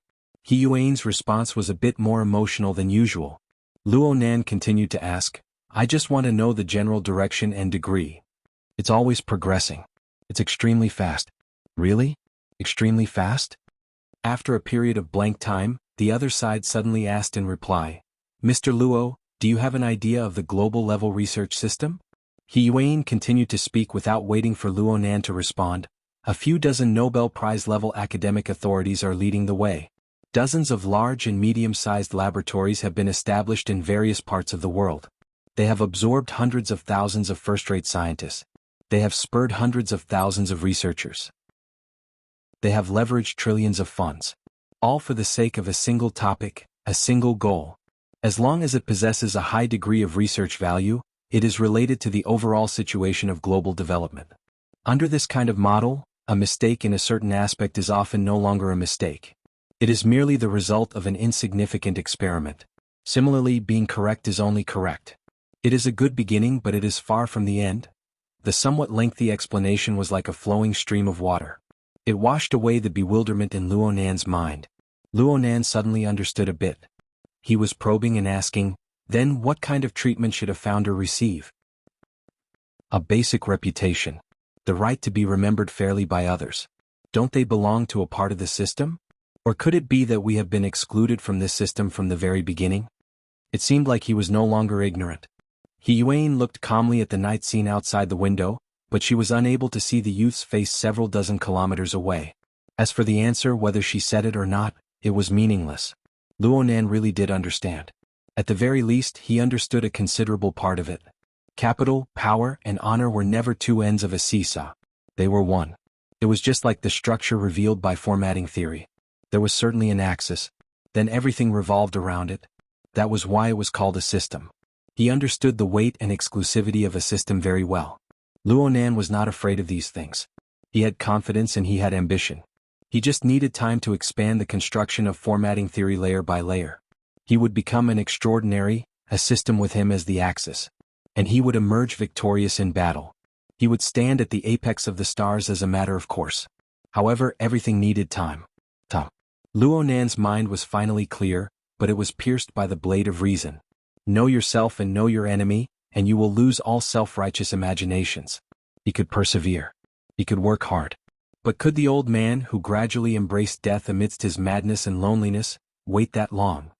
Xuanhuan's response was a bit more emotional than usual. Luonan continued to ask, I just want to know the general direction and degree. It's always progressing. It's extremely fast. Really? Extremely fast? After a period of blank time, the other side suddenly asked in reply, Mr. Luo, Do you have an idea of the global-level research system? Yuan continued to speak without waiting for Luonan to respond. A few dozen Nobel Prize-level academic authorities are leading the way. Dozens of large and medium-sized laboratories have been established in various parts of the world. They have absorbed hundreds of thousands of first-rate scientists. They have spurred hundreds of thousands of researchers. They have leveraged trillions of funds. All for the sake of a single topic, a single goal. As long as it possesses a high degree of research value, it is related to the overall situation of global development. Under this kind of model, a mistake in a certain aspect is often no longer a mistake. It is merely the result of an insignificant experiment. Similarly, being correct is only correct. It is a good beginning, but it is far from the end. The somewhat lengthy explanation was like a flowing stream of water. It washed away the bewilderment in Luonan's mind. Luonan suddenly understood a bit. He was probing and asking, then what kind of treatment should a founder receive? A basic reputation. The right to be remembered fairly by others. Don't they belong to a part of the system? Or could it be that we have been excluded from this system from the very beginning? It seemed like he was no longer ignorant. Yuan looked calmly at the night scene outside the window, but she was unable to see the youth's face several dozen kilometers away. As for the answer, whether she said it or not, it was meaningless. Luonan really did understand. At the very least, he understood a considerable part of it. Capital, power, and honor were never two ends of a seesaw. They were one. It was just like the structure revealed by formatting theory. There was certainly an axis. Then everything revolved around it. That was why it was called a system. He understood the weight and exclusivity of a system very well. Luonan was not afraid of these things. He had confidence and he had ambition. He just needed time to expand the construction of formatting theory layer by layer. He would become an extraordinary, a system with him as the axis. And he would emerge victorious in battle. He would stand at the apex of the stars as a matter of course. However, everything needed time. Luonan's mind was finally clear, but it was pierced by the blade of reason. Know yourself and know your enemy, and you will lose all self-righteous imaginations. He could persevere. He could work hard. But could the old man, who gradually embraced death amidst his madness and loneliness, wait that long?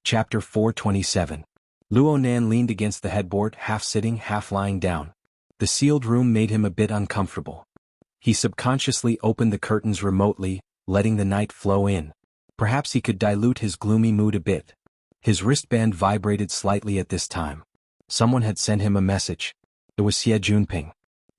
Chapter 427. Luonan leaned against the headboard, half sitting, half lying down. The sealed room made him a bit uncomfortable. He subconsciously opened the curtains remotely, letting the night flow in. Perhaps he could dilute his gloomy mood a bit. His wristband vibrated slightly at this time. Someone had sent him a message. It was Xie Junping.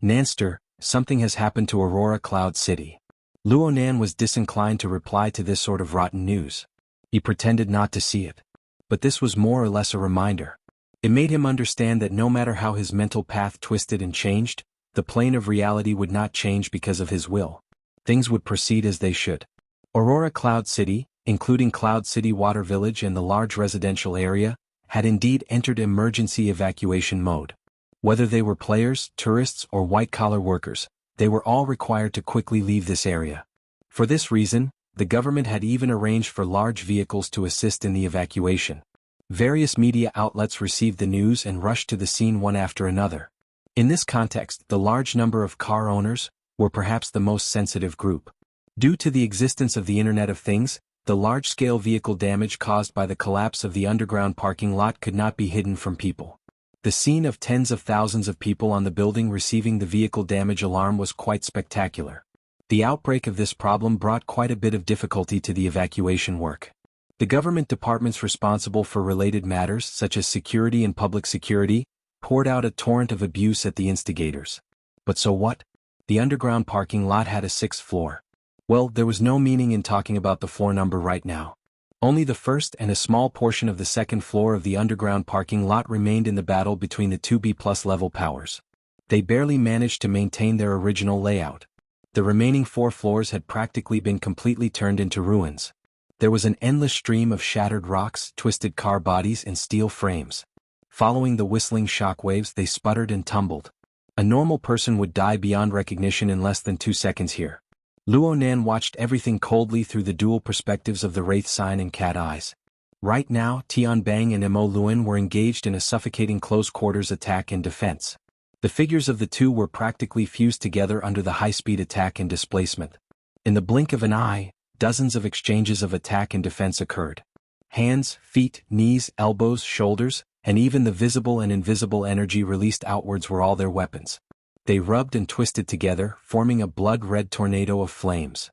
Nanster, something has happened to Aurora Cloud City. Luonan was disinclined to reply to this sort of rotten news. He pretended not to see it. But this was more or less a reminder. It made him understand that no matter how his mental path twisted and changed, the plane of reality would not change because of his will. Things would proceed as they should. Aurora Cloud City, including Cloud City Water Village and the large residential area, had indeed entered emergency evacuation mode. Whether they were players, tourists, or white-collar workers, they were all required to quickly leave this area. For this reason, the government had even arranged for large vehicles to assist in the evacuation. Various media outlets received the news and rushed to the scene one after another. In this context, the large number of car owners were perhaps the most sensitive group. Due to the existence of the Internet of Things, the large-scale vehicle damage caused by the collapse of the underground parking lot could not be hidden from people. The scene of tens of thousands of people on the building receiving the vehicle damage alarm was quite spectacular. The outbreak of this problem brought quite a bit of difficulty to the evacuation work. The government departments responsible for related matters such as security and public security poured out a torrent of abuse at the instigators. But so what? The underground parking lot had a 6th floor. Well, there was no meaning in talking about the floor number right now. Only the first and a small portion of the 2nd floor of the underground parking lot remained in the battle between the two B+ level powers. They barely managed to maintain their original layout. The remaining 4 floors had practically been completely turned into ruins. There was an endless stream of shattered rocks, twisted car bodies, and steel frames. Following the whistling shockwaves, they sputtered and tumbled. A normal person would die beyond recognition in less than 2 seconds here. Luonan watched everything coldly through the dual perspectives of the Wraith Sign and Cat Eyes. Right now, Tian Bang and Mo Luan were engaged in a suffocating close-quarters attack and defense. The figures of the two were practically fused together under the high-speed attack and displacement. In the blink of an eye, dozens of exchanges of attack and defense occurred. Hands, feet, knees, elbows, shoulders, and even the visible and invisible energy released outwards were all their weapons. They rubbed and twisted together, forming a blood-red tornado of flames.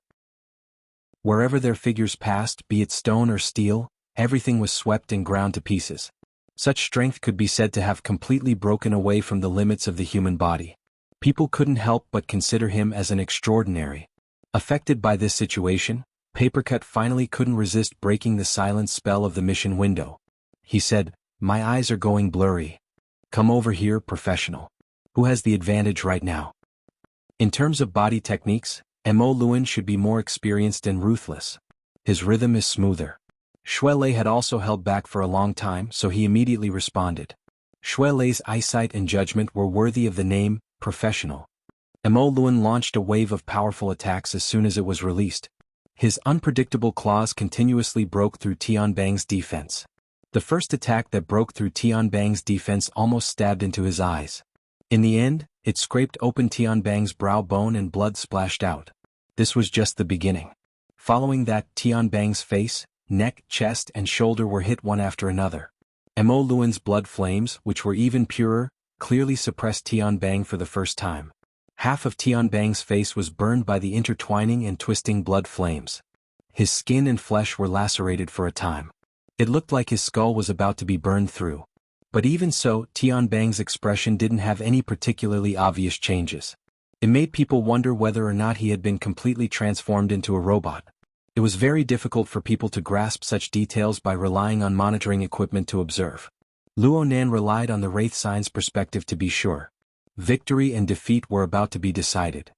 Wherever their figures passed, be it stone or steel, everything was swept and ground to pieces. Such strength could be said to have completely broken away from the limits of the human body. People couldn't help but consider him as an extraordinary. Affected by this situation, Papercut finally couldn't resist breaking the silent spell of the mission window. He said, "My eyes are going blurry. Come over here, professional. Who has the advantage right now?" In terms of body techniques, Mo Luan should be more experienced and ruthless. His rhythm is smoother. Xue Lei had also held back for a long time, so he immediately responded. Xue Lei's eyesight and judgment were worthy of the name, professional. Mo Luan launched a wave of powerful attacks as soon as it was released. His unpredictable claws continuously broke through Tianbang's defense. The first attack that broke through Tianbang's defense almost stabbed into his eyes. In the end, it scraped open Tianbang's brow bone and blood splashed out. This was just the beginning. Following that, Tianbang's face, neck, chest, and shoulder were hit one after another. Mo Luan's blood flames, which were even purer, clearly suppressed Tianbang for the first time. Half of Tianbang's face was burned by the intertwining and twisting blood flames. His skin and flesh were lacerated for a time. It looked like his skull was about to be burned through. But even so, Tianbang's expression didn't have any particularly obvious changes. It made people wonder whether or not he had been completely transformed into a robot. It was very difficult for people to grasp such details by relying on monitoring equipment to observe. Luo Nan relied on the Wraith Sign's perspective to be sure. Victory and defeat were about to be decided.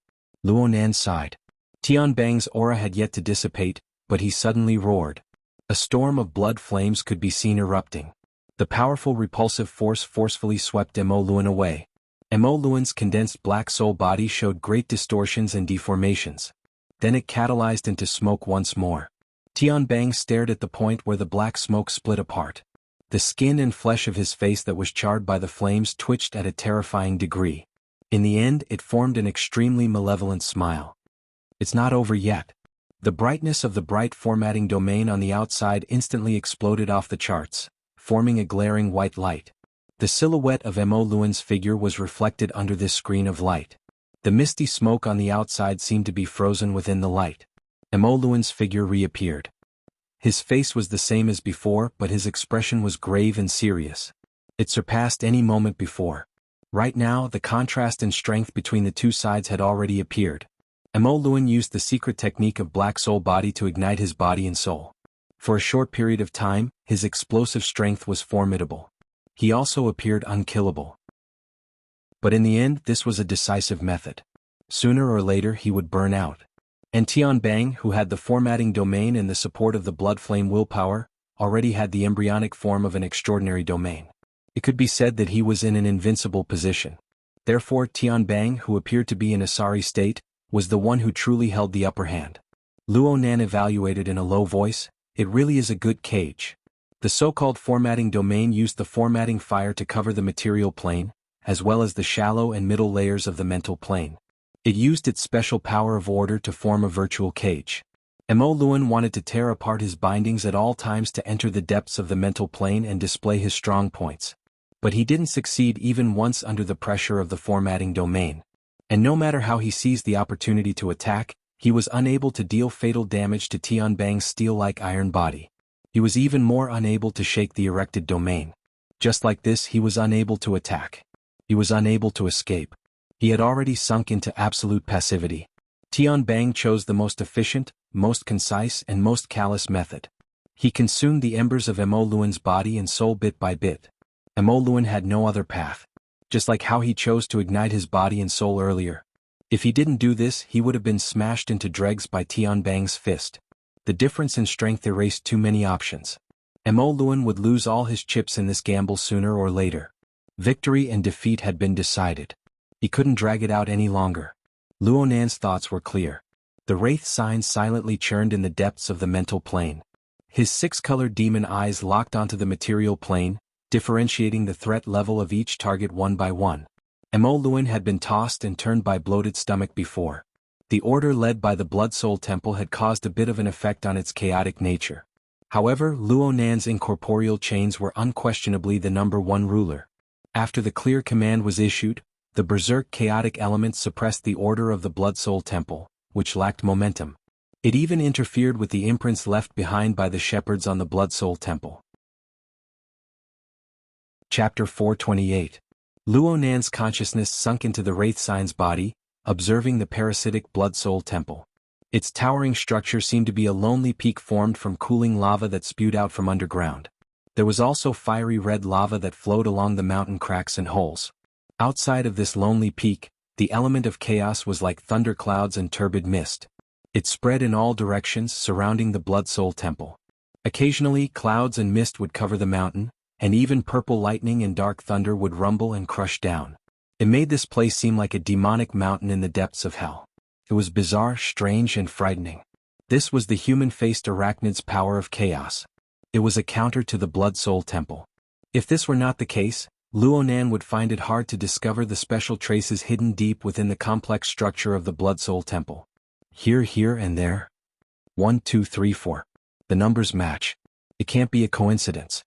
Luo Nan sighed. Tianbang's aura had yet to dissipate, but he suddenly roared. A storm of blood flames could be seen erupting. The powerful repulsive force forcefully swept Mo Luan away. Mo Luan's condensed black soul body showed great distortions and deformations. Then it catalyzed into smoke once more. Tianbang stared at the point where the black smoke split apart. The skin and flesh of his face that was charred by the flames twitched at a terrifying degree. In the end, it formed an extremely malevolent smile. It's not over yet. The brightness of the bright formatting domain on the outside instantly exploded off the charts, forming a glaring white light. The silhouette of Mo Luan's figure was reflected under this screen of light. The misty smoke on the outside seemed to be frozen within the light. Mo Luan's figure reappeared. His face was the same as before, but his expression was grave and serious. It surpassed any moment before. Right now, the contrast in strength between the two sides had already appeared. Mo Luan used the secret technique of Black Soul Body to ignite his body and soul. For a short period of time, his explosive strength was formidable. He also appeared unkillable. But in the end, this was a decisive method. Sooner or later he would burn out. And Tianbang, who had the formatting domain and the support of the blood flame willpower, already had the embryonic form of an extraordinary domain. It could be said that he was in an invincible position. Therefore Tianbang, who appeared to be in a sorry state, was the one who truly held the upper hand. Luo Nan evaluated in a low voice, "It really is a good cage." The so-called formatting domain used the formatting fire to cover the material plane, as well as the shallow and middle layers of the mental plane. It used its special power of order to form a virtual cage. Mo Luan wanted to tear apart his bindings at all times to enter the depths of the mental plane and display his strong points. But he didn't succeed even once under the pressure of the formatting domain. And no matter how he seized the opportunity to attack, he was unable to deal fatal damage to Tianbang's steel-like iron body. He was even more unable to shake the erected domain. Just like this, he was unable to attack. He was unable to escape. He had already sunk into absolute passivity. Tianbang chose the most efficient, most concise, and most callous method. He consumed the embers of Mo Luan's body and soul bit by bit. Mo Luan had no other path. Just like how he chose to ignite his body and soul earlier. If he didn't do this, he would have been smashed into dregs by Tianbang's fist. The difference in strength erased too many options. Mo Luan would lose all his chips in this gamble sooner or later. Victory and defeat had been decided. He couldn't drag it out any longer. Luo Nan's thoughts were clear. The Wraith Sign silently churned in the depths of the mental plane. His six-colored demon eyes locked onto the material plane, differentiating the threat level of each target one by one. Mo Luan had been tossed and turned by bloated stomach before. The order led by the Blood Soul Temple had caused a bit of an effect on its chaotic nature. However, Luonan's incorporeal chains were unquestionably the #1 ruler. After the clear command was issued, the berserk chaotic element suppressed the order of the Blood Soul Temple, which lacked momentum. It even interfered with the imprints left behind by the shepherds on the Blood Soul Temple. Chapter 428. Luonan's consciousness sunk into the Wraith Sign's body, observing the parasitic Blood Soul Temple. Its towering structure seemed to be a lonely peak formed from cooling lava that spewed out from underground. There was also fiery red lava that flowed along the mountain cracks and holes. Outside of this lonely peak, the element of chaos was like thunderclouds and turbid mist. It spread in all directions surrounding the Blood Soul Temple. Occasionally, clouds and mist would cover the mountain, and even purple lightning and dark thunder would rumble and crush down. It made this place seem like a demonic mountain in the depths of hell. It was bizarre, strange, and frightening. This was the human-faced arachnid's power of chaos. It was a counter to the Blood Soul Temple. If this were not the case, Luonan would find it hard to discover the special traces hidden deep within the complex structure of the Blood Soul Temple. Here, and there. 1, 2, 3, 4. The numbers match. It can't be a coincidence.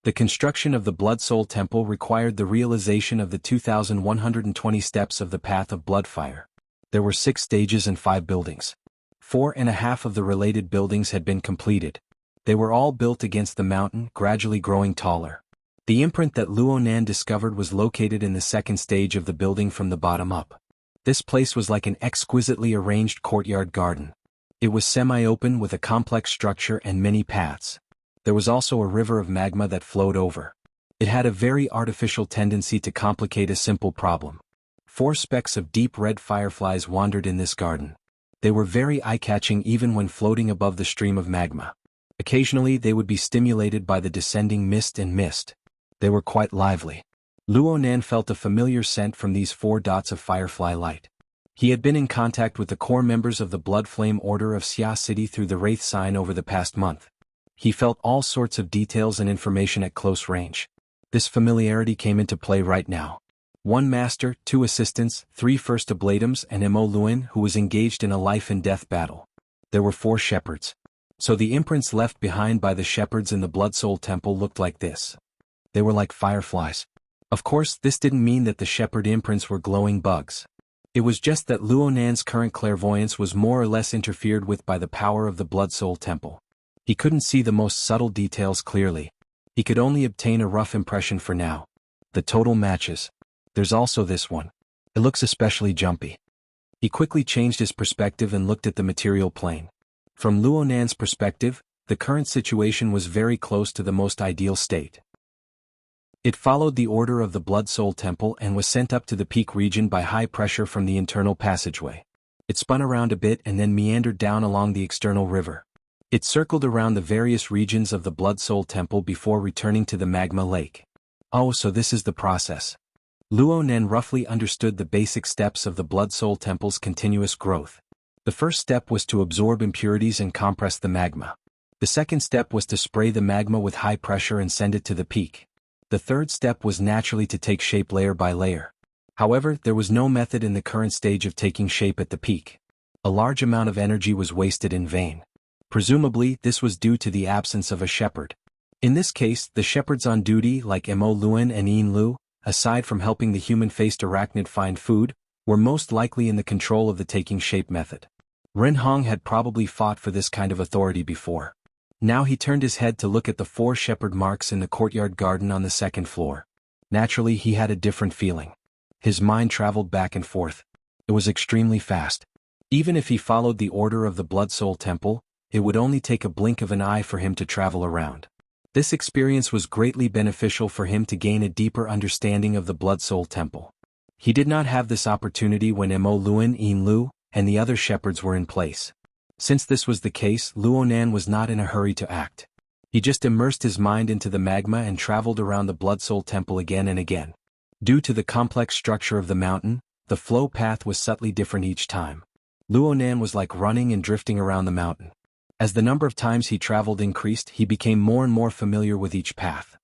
The construction of the Blood Soul Temple required the realization of the 2,120 steps of the Path of Bloodfire. There were 6 stages and 5 buildings. 4.5 of the related buildings had been completed. They were all built against the mountain, gradually growing taller. The imprint that Luonan discovered was located in the 2nd stage of the building from the bottom up. This place was like an exquisitely arranged courtyard garden. It was semi-open with a complex structure and many paths. There was also a river of magma that flowed over. It had a very artificial tendency to complicate a simple problem. 4 specks of deep red fireflies wandered in this garden. They were very eye-catching even when floating above the stream of magma. Occasionally they would be stimulated by the descending mist and mist. They were quite lively. Luonan felt a familiar scent from these 4 dots of firefly light. He had been in contact with the core members of the Blood Flame Order of Xia City through the Wraith Sign over the past month. He felt all sorts of details and information at close range. This familiarity came into play right now. 1 master, 2 assistants, 3 first ablatums, and Mo Luin, who was engaged in a life-and-death battle. There were 4 shepherds. So the imprints left behind by the shepherds in the Blood Soul Temple looked like this. They were like fireflies. Of course, this didn't mean that the shepherd imprints were glowing bugs. It was just that Luonan's current clairvoyance was more or less interfered with by the power of the Blood Soul Temple. He couldn't see the most subtle details clearly. He could only obtain a rough impression for now. The total matches. There's also this one. It looks especially jumpy. He quickly changed his perspective and looked at the material plane. From Luonan's perspective, the current situation was very close to the most ideal state. It followed the order of the Blood Soul Temple and was sent up to the peak region by high pressure from the internal passageway. It spun around a bit and then meandered down along the external river. It circled around the various regions of the Blood Soul Temple before returning to the magma lake. Oh, so this is the process. Luonan roughly understood the basic steps of the Blood Soul Temple's continuous growth. The first step was to absorb impurities and compress the magma. The second step was to spray the magma with high pressure and send it to the peak. The third step was naturally to take shape layer by layer. However, there was no method in the current stage of taking shape at the peak. A large amount of energy was wasted in vain. Presumably, this was due to the absence of a shepherd. In this case, the shepherds on duty like Mo Luin and Yin Lu, aside from helping the human-faced arachnid find food, were most likely in the control of the taking shape method. Ren Hong had probably fought for this kind of authority before. Now he turned his head to look at the 4 shepherd marks in the courtyard garden on the 2nd floor. Naturally, he had a different feeling. His mind traveled back and forth. It was extremely fast. Even if he followed the order of the Blood Soul Temple, it would only take a blink of an eye for him to travel around. This experience was greatly beneficial for him to gain a deeper understanding of the Blood Soul Temple. He did not have this opportunity when Mo Luin, Yin Lu, and the other shepherds were in place. Since this was the case, Luonan was not in a hurry to act. He just immersed his mind into the magma and traveled around the Blood Soul Temple again and again. Due to the complex structure of the mountain, the flow path was subtly different each time. Luonan was like running and drifting around the mountain. As the number of times he traveled increased, he became more and more familiar with each path.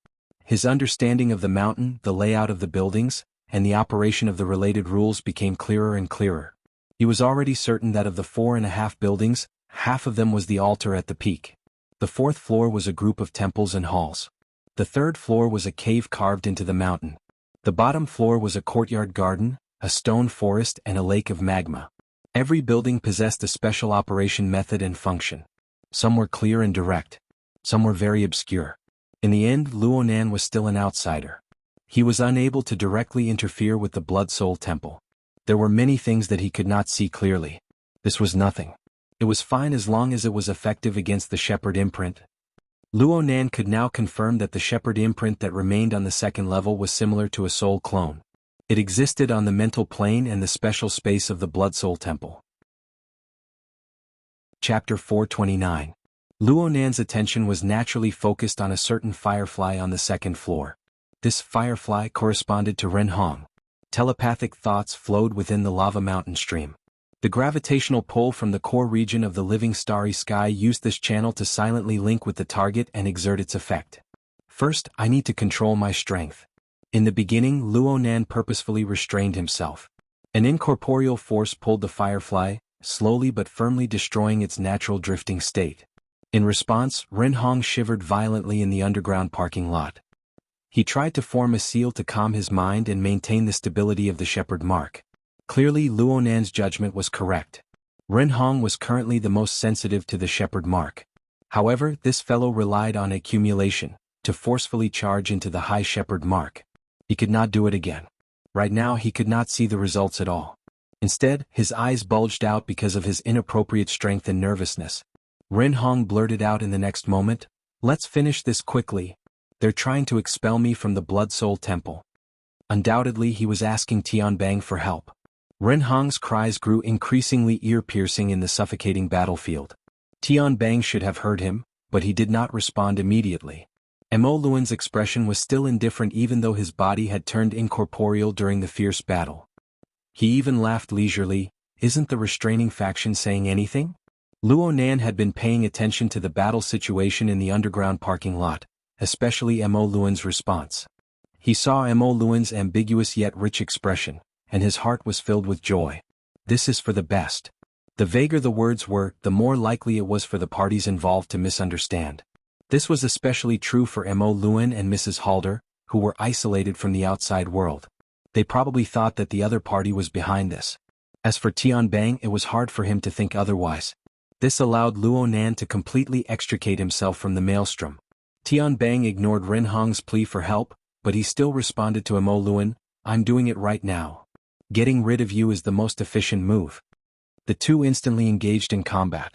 His understanding of the mountain, the layout of the buildings, and the operation of the related rules became clearer and clearer. He was already certain that of the 4.5 buildings, half of them was the altar at the peak. The fourth floor was a group of temples and halls. The third floor was a cave carved into the mountain. The bottom floor was a courtyard garden, a stone forest and a lake of magma. Every building possessed a special operation method and function. Some were clear and direct. Some were very obscure. In the end, Luonan was still an outsider. He was unable to directly interfere with the Blood Soul Temple. There were many things that he could not see clearly. This was nothing. It was fine as long as it was effective against the Shepherd imprint. Luonan could now confirm that the Shepherd imprint that remained on the second level was similar to a soul clone. It existed on the mental plane and the special space of the Blood Soul Temple. Chapter 429. Luonan's attention was naturally focused on a certain firefly on the second floor. This firefly corresponded to Renhong. Telepathic thoughts flowed within the lava mountain stream. The gravitational pull from the core region of the living starry sky used this channel to silently link with the target and exert its effect. First, I need to control my strength. In the beginning, Luonan purposefully restrained himself. An incorporeal force pulled the firefly, slowly but firmly destroying its natural drifting state. In response, Renhong shivered violently in the underground parking lot. He tried to form a seal to calm his mind and maintain the stability of the Shepherd mark. Clearly, Luonan's judgment was correct. Renhong was currently the most sensitive to the Shepherd mark. However, this fellow relied on accumulation to forcefully charge into the high Shepherd mark. He could not do it again. Right now he could not see the results at all. Instead, his eyes bulged out because of his inappropriate strength and nervousness. Renhong blurted out in the next moment, "Let's finish this quickly. They're trying to expel me from the Blood Soul Temple." Undoubtedly he was asking Tianbang for help. Renhong's cries grew increasingly ear-piercing in the suffocating battlefield. Tianbang should have heard him, but he did not respond immediately. Mo Luan's expression was still indifferent even though his body had turned incorporeal during the fierce battle. He even laughed leisurely. "Isn't the restraining faction saying anything?" Luonan had been paying attention to the battle situation in the underground parking lot, especially Mo Luan's response. He saw Mo Luan's ambiguous yet rich expression, and his heart was filled with joy. This is for the best. The vaguer the words were, the more likely it was for the parties involved to misunderstand. This was especially true for Mo Luan and Mrs. Halder, who were isolated from the outside world. They probably thought that the other party was behind this. As for Tianbang, it was hard for him to think otherwise. This allowed Luonan to completely extricate himself from the maelstrom. Tianbang ignored Renhong's plea for help, but he still responded to Mo Luan, "I'm doing it right now. Getting rid of you is the most efficient move." The two instantly engaged in combat.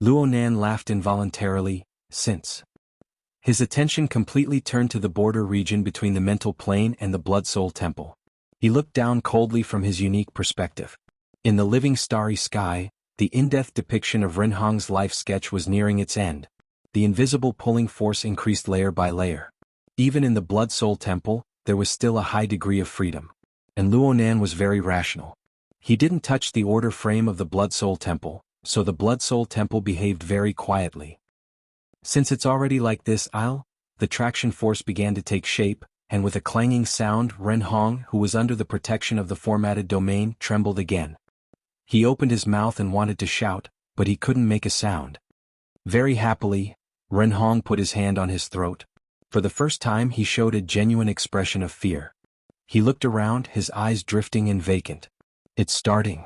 Luonan laughed involuntarily, since his attention completely turned to the border region between the mental plane and the Blood Soul Temple. He looked down coldly from his unique perspective. In the living starry sky, the in-depth depiction of Renhong's life sketch was nearing its end. The invisible pulling force increased layer by layer. Even in the Blood Soul Temple, there was still a high degree of freedom. And Luonan was very rational. He didn't touch the order frame of the Blood Soul Temple, so the Blood Soul Temple behaved very quietly. Since it's already like this, the traction force began to take shape, and with a clanging sound, Renhong, who was under the protection of the formatted domain, trembled again. He opened his mouth and wanted to shout, but he couldn't make a sound. Very happily, Renhong put his hand on his throat. For the first time he showed a genuine expression of fear. He looked around, his eyes drifting and vacant. It's starting.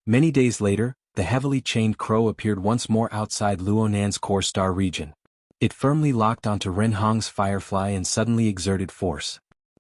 Many days later, the heavily chained crow appeared once more outside Luonan's core star region. It firmly locked onto Renhong's firefly and suddenly exerted force.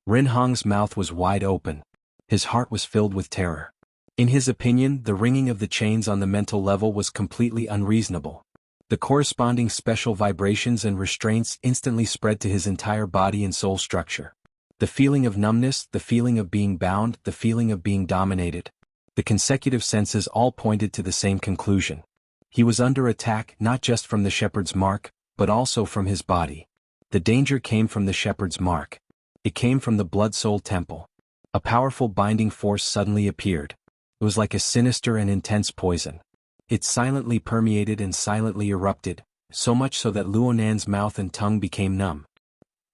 Renhong's mouth was wide open. His heart was filled with terror. In his opinion, the ringing of the chains on the mental level was completely unreasonable. The corresponding special vibrations and restraints instantly spread to his entire body and soul structure. The feeling of numbness, the feeling of being bound, the feeling of being dominated. The consecutive senses all pointed to the same conclusion. He was under attack not just from the Shepherd's mark, but also from his body. The danger came from the Shepherd's mark. It came from the Blood Soul Temple. A powerful binding force suddenly appeared. It was like a sinister and intense poison. It silently permeated and silently erupted, so much so that Luonan's mouth and tongue became numb.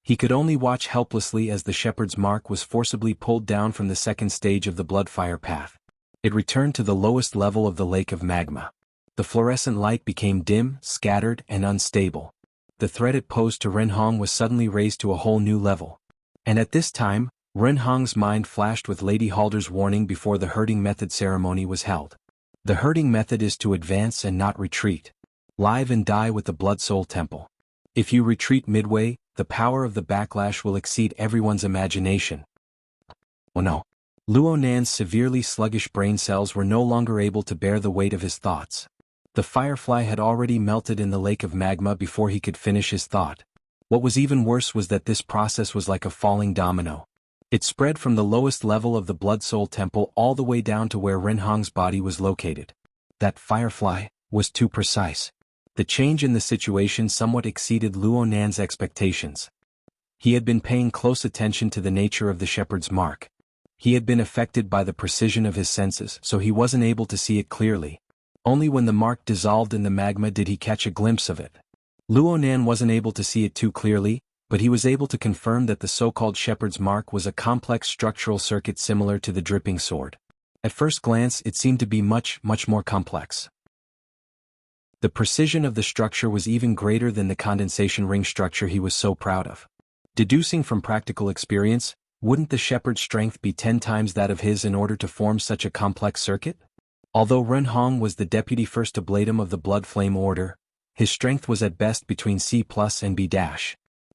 He could only watch helplessly as the Shepherd's mark was forcibly pulled down from the second stage of the Bloodfire path. It returned to the lowest level of the lake of magma. The fluorescent light became dim, scattered, and unstable. the threat it posed to Renhong was suddenly raised to a whole new level. And at this time, Renhong's mind flashed with Lady Halder's warning before the herding method ceremony was held. The herding method is to advance and not retreat. Live and die with the Blood Soul Temple. If you retreat midway, the power of the backlash will exceed everyone's imagination. Oh no. Luo Nan's severely sluggish brain cells were no longer able to bear the weight of his thoughts. The firefly had already melted in the lake of magma before he could finish his thought. What was even worse was that this process was like a falling domino. It spread from the lowest level of the Blood Soul Temple all the way down to where Renhong's body was located. That firefly was too precise. The change in the situation somewhat exceeded Luo Nan's expectations. He had been paying close attention to the nature of the shepherd's mark. He had been affected by the precision of his senses, so he wasn't able to see it clearly. Only when the mark dissolved in the magma did he catch a glimpse of it. Luo Nan wasn't able to see it too clearly, but he was able to confirm that the so-called shepherd's mark was a complex structural circuit similar to the dripping sword. At first glance it seemed to be much more complex. The precision of the structure was even greater than the condensation ring structure he was so proud of. Deducing from practical experience, wouldn't the shepherd's strength be 10 times that of his in order to form such a complex circuit? Although Renhong was the deputy first ablatum of the Blood Flame Order, his strength was at best between C+ and B-.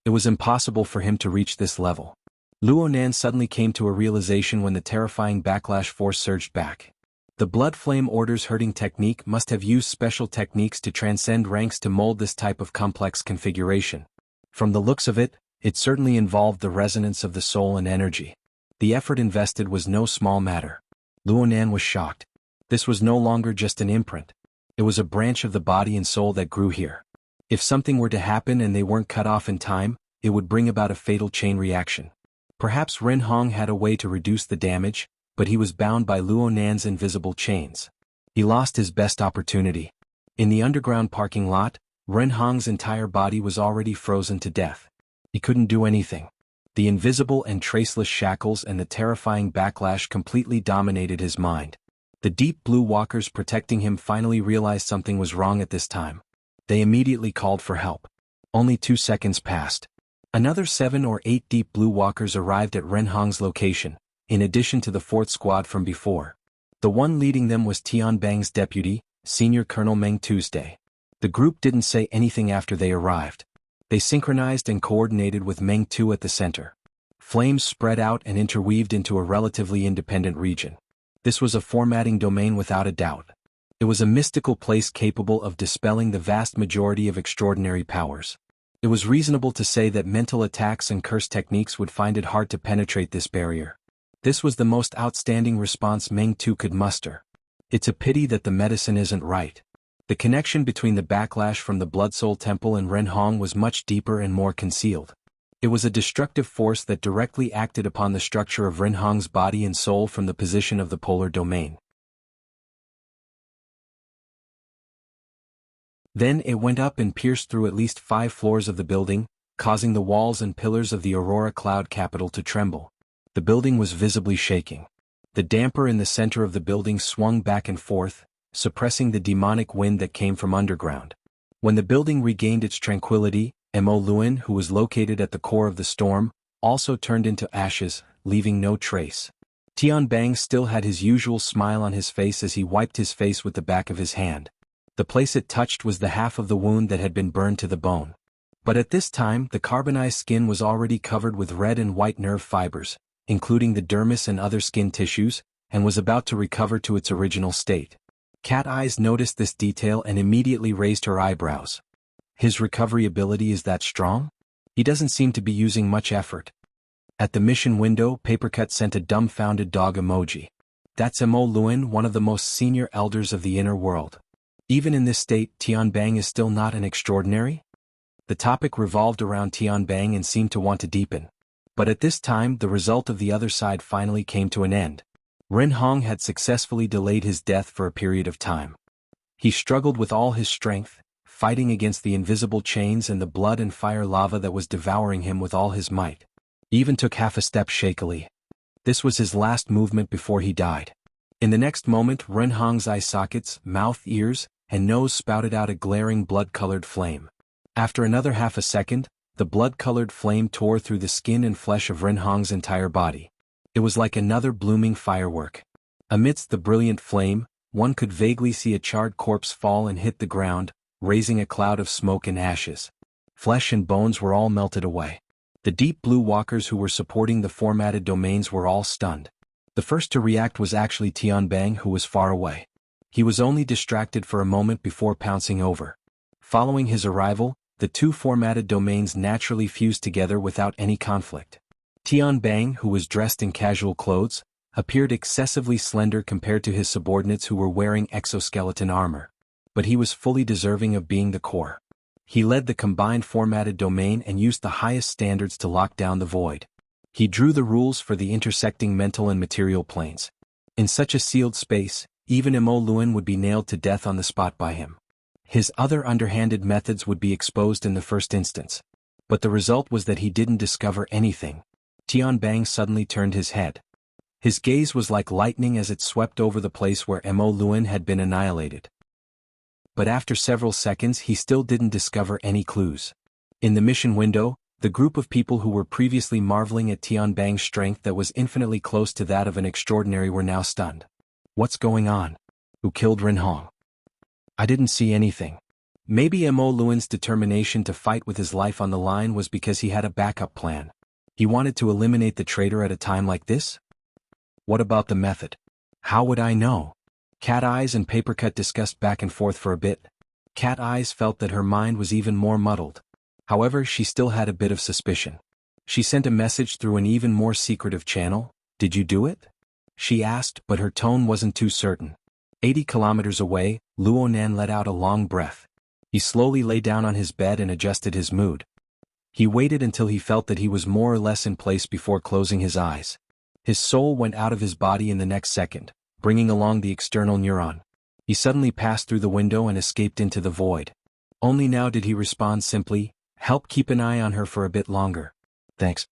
It was impossible for him to reach this level. Luo Nan suddenly came to a realization when the terrifying backlash force surged back. The Blood Flame Order's herding technique must have used special techniques to transcend ranks to mold this type of complex configuration. From the looks of it, it certainly involved the resonance of the soul and energy. The effort invested was no small matter. Luo Nan was shocked. This was no longer just an imprint. It was a branch of the body and soul that grew here. If something were to happen and they weren't cut off in time, it would bring about a fatal chain reaction. Perhaps Renhong had a way to reduce the damage, but he was bound by Luo Nan's invisible chains. He lost his best opportunity. In the underground parking lot, Renhong's entire body was already frozen to death. He couldn't do anything. The invisible and traceless shackles and the terrifying backlash completely dominated his mind. The deep blue walkers protecting him finally realized something was wrong at this time. They immediately called for help. Only 2 seconds passed. Another 7 or 8 deep blue walkers arrived at Renhong's location, in addition to the 4th squad from before. The one leading them was Tianbang's deputy, Senior Colonel Meng Tuesday. The group didn't say anything after they arrived. They synchronized and coordinated with Meng Tu at the center. Flames spread out and interweaved into a relatively independent region. This was a formatting domain without a doubt. It was a mystical place capable of dispelling the vast majority of extraordinary powers. It was reasonable to say that mental attacks and curse techniques would find it hard to penetrate this barrier. This was the most outstanding response Meng Tu could muster. It's a pity that the medicine isn't right. The connection between the backlash from the Blood Soul Temple and Renhong was much deeper and more concealed. It was a destructive force that directly acted upon the structure of Renhong's body and soul from the position of the polar domain. Then it went up and pierced through at least 5 floors of the building, causing the walls and pillars of the Aurora Cloud capital to tremble. The building was visibly shaking. The damper in the center of the building swung back and forth, suppressing the demonic wind that came from underground. When the building regained its tranquility, Mo Luan, who was located at the core of the storm, also turned into ashes, leaving no trace. Tianbang still had his usual smile on his face as he wiped his face with the back of his hand. The place it touched was the half of the wound that had been burned to the bone. But at this time the carbonized skin was already covered with red and white nerve fibers, including the dermis and other skin tissues, and was about to recover to its original state. Cat Eyes noticed this detail and immediately raised her eyebrows. His recovery ability is that strong? He doesn't seem to be using much effort. At the mission window, Papercut sent a dumbfounded dog emoji. That's Mo Luan, one of the most senior elders of the inner world. Even in this state, Tianbang is still not an extraordinary? The topic revolved around Tianbang and seemed to want to deepen. But at this time the result of the other side finally came to an end. Renhong had successfully delayed his death for a period of time. He struggled with all his strength, fighting against the invisible chains and the blood and fire lava that was devouring him with all his might. He even took half a step shakily. This was his last movement before he died. In the next moment Renhong's eye sockets, mouth, ears, and nose spouted out a glaring blood-colored flame. After another half a second, the blood-colored flame tore through the skin and flesh of Renhong's entire body. It was like another blooming firework. Amidst the brilliant flame, one could vaguely see a charred corpse fall and hit the ground, raising a cloud of smoke and ashes. Flesh and bones were all melted away. The deep blue walkers who were supporting the formatted domains were all stunned. The first to react was actually Tianbang, who was far away. He was only distracted for a moment before pouncing over. Following his arrival, the two formatted domains naturally fused together without any conflict. Tianbang, who was dressed in casual clothes, appeared excessively slender compared to his subordinates who were wearing exoskeleton armor. But he was fully deserving of being the core. He led the combined formatted domain and used the highest standards to lock down the void. He drew the rules for the intersecting mental and material planes. In such a sealed space, even Imo Luan would be nailed to death on the spot by him. His other underhanded methods would be exposed in the first instance. But the result was that he didn't discover anything. Tianbang suddenly turned his head. His gaze was like lightning as it swept over the place where Imo Luan had been annihilated. But after several seconds he still didn't discover any clues. In the mission window, the group of people who were previously marveling at Tianbang's strength that was infinitely close to that of an extraordinary were now stunned. What's going on? Who killed Renhong? I didn't see anything. Maybe Imo Luan's determination to fight with his life on the line was because he had a backup plan. He wanted to eliminate the traitor at a time like this? What about the method? How would I know? Cat Eyes and Papercut discussed back and forth for a bit. Cat Eyes felt that her mind was even more muddled. However, she still had a bit of suspicion. She sent a message through an even more secretive channel. Did you do it? She asked, but her tone wasn't too certain. 80 kilometers away, Luonan let out a long breath. He slowly lay down on his bed and adjusted his mood. He waited until he felt that he was more or less in place before closing his eyes. His soul went out of his body in the next second, bringing along the external neuron. He suddenly passed through the window and escaped into the void. Only now did he respond simply, "Help keep an eye on her for a bit longer." "Thanks."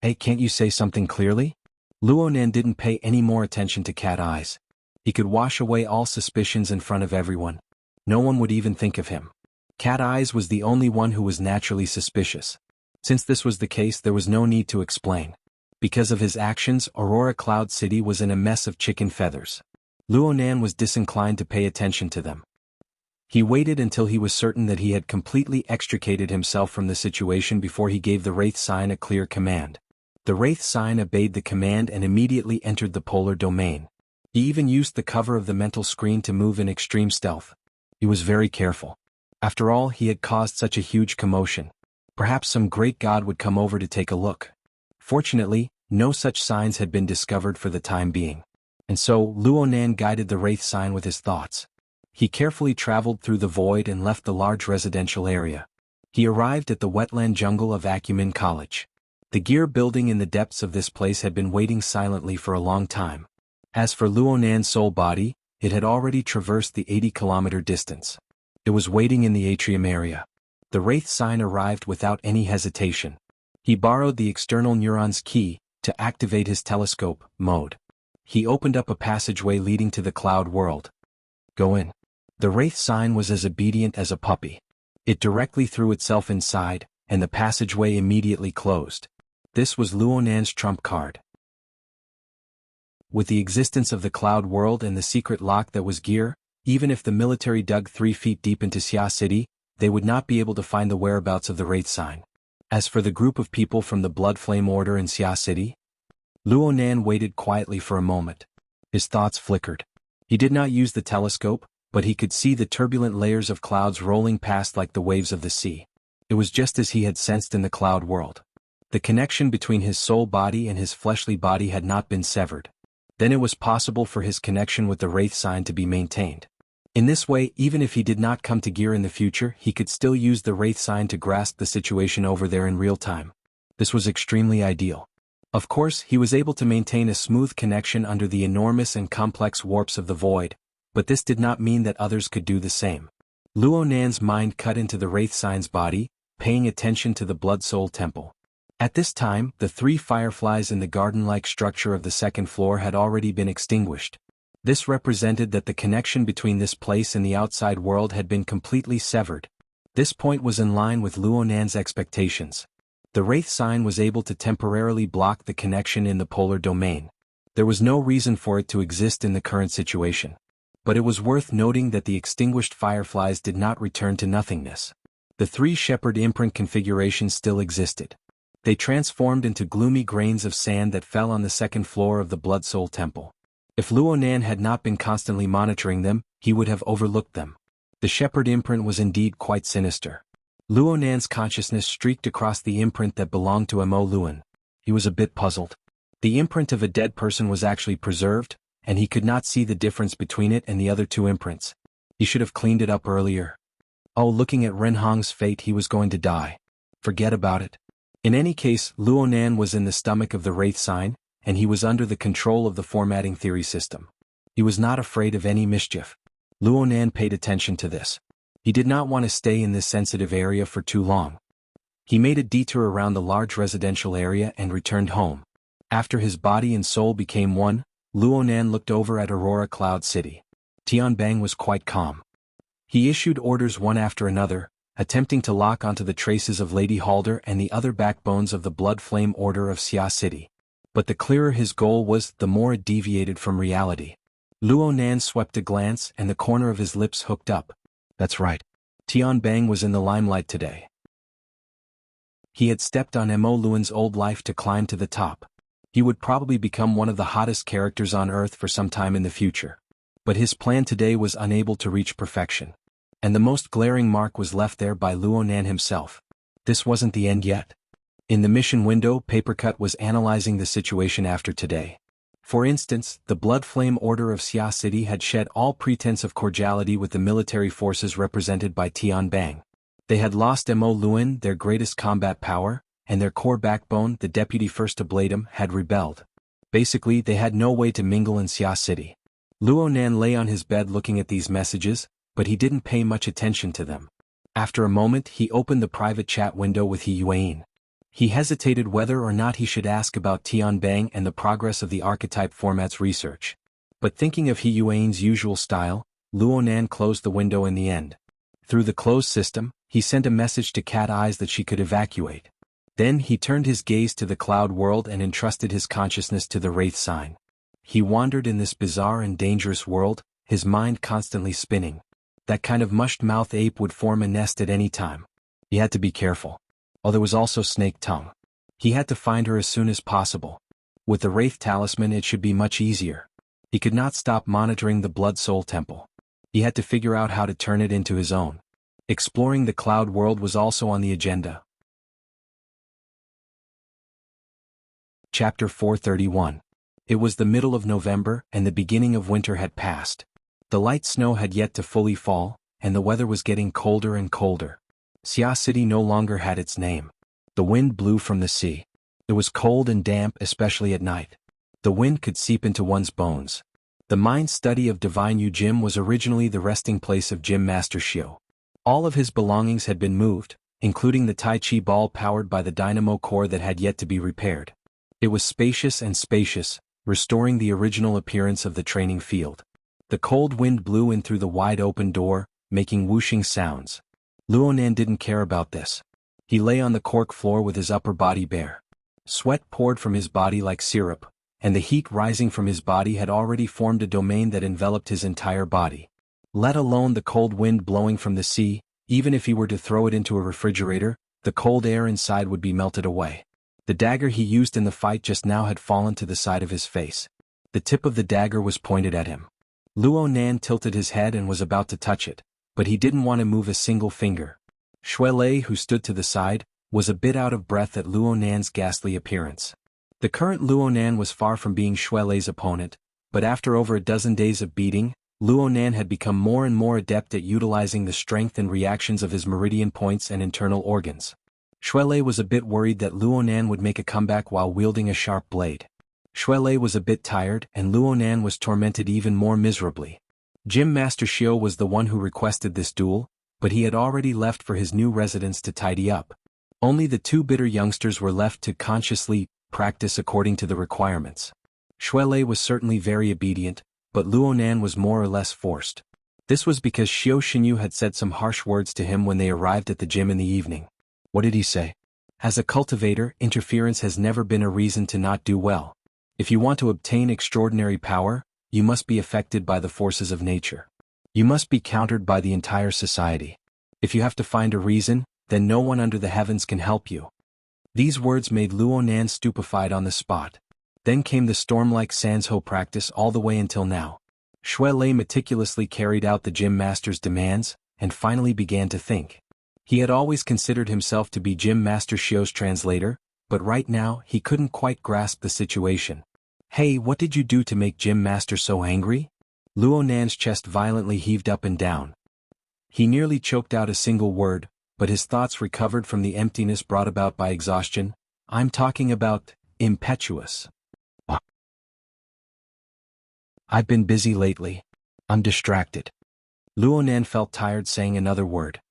"Hey, can't you say something clearly?" Luonan didn't pay any more attention to Cat Eyes. He could wash away all suspicions in front of everyone. No one would even think of him. Cat Eyes was the only one who was naturally suspicious. Since this was the case, there was no need to explain. Because of his actions, Aurora Cloud City was in a mess of chicken feathers. Luonan was disinclined to pay attention to them. He waited until he was certain that he had completely extricated himself from the situation before he gave the Wraith sign a clear command. The Wraith sign obeyed the command and immediately entered the polar domain. He even used the cover of the mental screen to move in extreme stealth. He was very careful. After all, he had caused such a huge commotion. Perhaps some great god would come over to take a look. Fortunately, no such signs had been discovered for the time being. And so, Luonan guided the Wraith sign with his thoughts. He carefully traveled through the void and left the large residential area. He arrived at the wetland jungle of Acumen College. The gear building in the depths of this place had been waiting silently for a long time. As for Luonan's soul body, it had already traversed the 80-kilometer distance. It was waiting in the atrium area. The Wraith sign arrived without any hesitation. He borrowed the external neuron's key to activate his telescope mode. He opened up a passageway leading to the cloud world. "Go in." The Wraith sign was as obedient as a puppy. It directly threw itself inside, and the passageway immediately closed. This was Luonan's trump card. With the existence of the cloud world and the secret lock that was gear, even if the military dug 3 feet deep into Xia City, they would not be able to find the whereabouts of the Wraith sign. As for the group of people from the Blood Flame Order in Xia City, Luonan waited quietly for a moment. His thoughts flickered. He did not use the telescope, but he could see the turbulent layers of clouds rolling past like the waves of the sea. It was just as he had sensed in the cloud world. The connection between his soul body and his fleshly body had not been severed. Then it was possible for his connection with the Wraith sign to be maintained. In this way, even if he did not come to gear in the future, he could still use the Wraith sign to grasp the situation over there in real time. This was extremely ideal. Of course, he was able to maintain a smooth connection under the enormous and complex warps of the void, but this did not mean that others could do the same. Luonan's mind cut into the Wraith sign's body, paying attention to the Blood Soul Temple. At this time, the 3 fireflies in the garden-like structure of the second floor had already been extinguished. This represented that the connection between this place and the outside world had been completely severed. This point was in line with Luonan's expectations. The Wraith sign was able to temporarily block the connection in the polar domain. There was no reason for it to exist in the current situation. But it was worth noting that the extinguished fireflies did not return to nothingness. The 3 shepherd imprint configurations still existed. They transformed into gloomy grains of sand that fell on the second floor of the Blood Soul Temple. If Luonan had not been constantly monitoring them, he would have overlooked them. The shepherd imprint was indeed quite sinister. Luonan's consciousness streaked across the imprint that belonged to Mo Luan. He was a bit puzzled. The imprint of a dead person was actually preserved, and he could not see the difference between it and the other 2 imprints. He should have cleaned it up earlier. Oh, looking at Renhong's fate, he was going to die. Forget about it. In any case, Luonan was in the stomach of the Wraith sign, and he was under the control of the formatting theory system. He was not afraid of any mischief. Luonan paid attention to this. He did not want to stay in this sensitive area for too long. He made a detour around the large residential area and returned home. After his body and soul became one, Luonan looked over at Aurora Cloud City. Tianbang was quite calm. He issued orders one after another, attempting to lock onto the traces of Lady Halder and the other backbones of the Blood Flame Order of Xia City. But the clearer his goal was, the more it deviated from reality. Luonan swept a glance and the corner of his lips hooked up. That's right. Tianbang was in the limelight today. He had stepped on Mo Luan's old life to climb to the top. He would probably become one of the hottest characters on Earth for some time in the future. But his plan today was unable to reach perfection. And the most glaring mark was left there by Luonan himself. This wasn't the end yet. In the mission window, Papercut was analyzing the situation after today. For instance, the Blood Flame Order of Xia City had shed all pretense of cordiality with the military forces represented by Tianbang. They had lost Mo Luan, their greatest combat power, and their core backbone, the deputy first to Bladem, had rebelled. Basically, they had no way to mingle in Xia City. Luonan lay on his bed looking at these messages, but he didn't pay much attention to them. After a moment, he opened the private chat window with He Yuan. He hesitated whether or not he should ask about Tianbang and the progress of the archetype formats research. But thinking of He Yuan's usual style, Luonan closed the window in the end. Through the closed system, he sent a message to Cat Eyes that she could evacuate. Then he turned his gaze to the cloud world and entrusted his consciousness to the Wraith sign. He wandered in this bizarre and dangerous world, his mind constantly spinning. That kind of mushed-mouth ape would form a nest at any time. He had to be careful. Oh, there was also Snake Tongue. He had to find her as soon as possible. With the Wraith Talisman it should be much easier. He could not stop monitoring the Blood Soul Temple. He had to figure out how to turn it into his own. Exploring the cloud world was also on the agenda. Chapter 431. It was the middle of November and the beginning of winter had passed. The light snow had yet to fully fall, and the weather was getting colder and colder. Xia City no longer had its name. The wind blew from the sea. It was cold and damp, especially at night. The wind could seep into one's bones. The mind study of Divine Yu Jim was originally the resting place of Gym Master Xiu. All of his belongings had been moved, including the Tai Chi ball powered by the dynamo core that had yet to be repaired. It was spacious and spacious, restoring the original appearance of the training field. The cold wind blew in through the wide open door, making whooshing sounds. Luonan didn't care about this. He lay on the cork floor with his upper body bare. Sweat poured from his body like syrup, and the heat rising from his body had already formed a domain that enveloped his entire body. Let alone the cold wind blowing from the sea, even if he were to throw it into a refrigerator, the cold air inside would be melted away. The dagger he used in the fight just now had fallen to the side of his face. The tip of the dagger was pointed at him. Luonan tilted his head and was about to touch it, but he didn't want to move a single finger. Shuelei, who stood to the side, was a bit out of breath at Luonan's ghastly appearance. The current Luonan was far from being Shuelei's opponent, but after over a dozen days of beating, Luonan had become more and more adept at utilizing the strength and reactions of his meridian points and internal organs. Shuelei was a bit worried that Luonan would make a comeback while wielding a sharp blade. Shuelei was a bit tired and Luonan was tormented even more miserably. Gym Master Xiu was the one who requested this duel, but he had already left for his new residence to tidy up. Only the 2 bitter youngsters were left to consciously practice according to the requirements. Shuelei was certainly very obedient, but Luonan was more or less forced. This was because Xianxia had said some harsh words to him when they arrived at the gym in the evening. What did he say? As a cultivator, interference has never been a reason to not do well. If you want to obtain extraordinary power, you must be affected by the forces of nature. You must be countered by the entire society. If you have to find a reason, then no one under the heavens can help you. These words made Luonan stupefied on the spot. Then came the storm-like Sanzhou practice all the way until now. Shui Lei meticulously carried out the gym master's demands, and finally began to think. He had always considered himself to be Gym Master Xiao's translator, but right now he couldn't quite grasp the situation. Hey, what did you do to make Gym Master so angry? Luonan's chest violently heaved up and down. He nearly choked out a single word, but his thoughts recovered from the emptiness brought about by exhaustion. I'm talking about impetuous. I've been busy lately. I'm distracted. Luonan felt tired saying another word.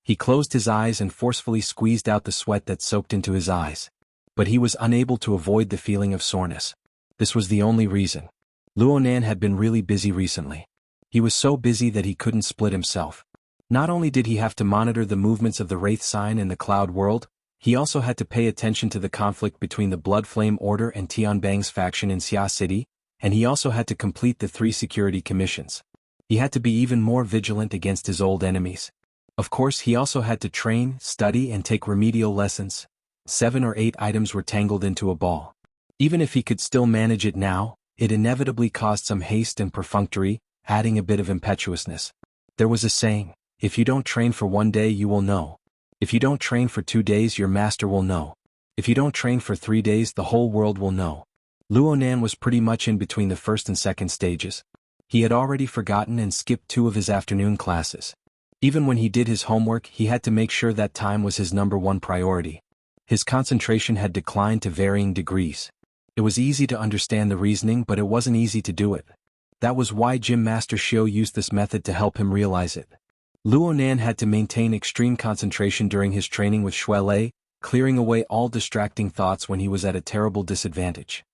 He closed his eyes and forcefully squeezed out the sweat that soaked into his eyes. But he was unable to avoid the feeling of soreness. This was the only reason. Luonan had been really busy recently. He was so busy that he couldn't split himself. Not only did he have to monitor the movements of the Wraith Sign in the Cloud World, he also had to pay attention to the conflict between the Blood Flame Order and Tianbang's faction in Xia City, and he also had to complete the 3 security commissions. He had to be even more vigilant against his old enemies. Of course, he also had to train, study, and take remedial lessons. 7 or 8 items were tangled into a ball. Even if he could still manage it now, it inevitably caused some haste and perfunctory, adding a bit of impetuousness. There was a saying, if you don't train for 1 day you will know. If you don't train for 2 days your master will know. If you don't train for 3 days the whole world will know. Luonan was pretty much in between the first and second stages. He had already forgotten and skipped 2 of his afternoon classes. Even when he did his homework he had to make sure that time was his #1 priority. His concentration had declined to varying degrees. It was easy to understand the reasoning but it wasn't easy to do it. That was why Gym Master Xiao used this method to help him realize it. Luonan had to maintain extreme concentration during his training with Shui Lei, clearing away all distracting thoughts when he was at a terrible disadvantage.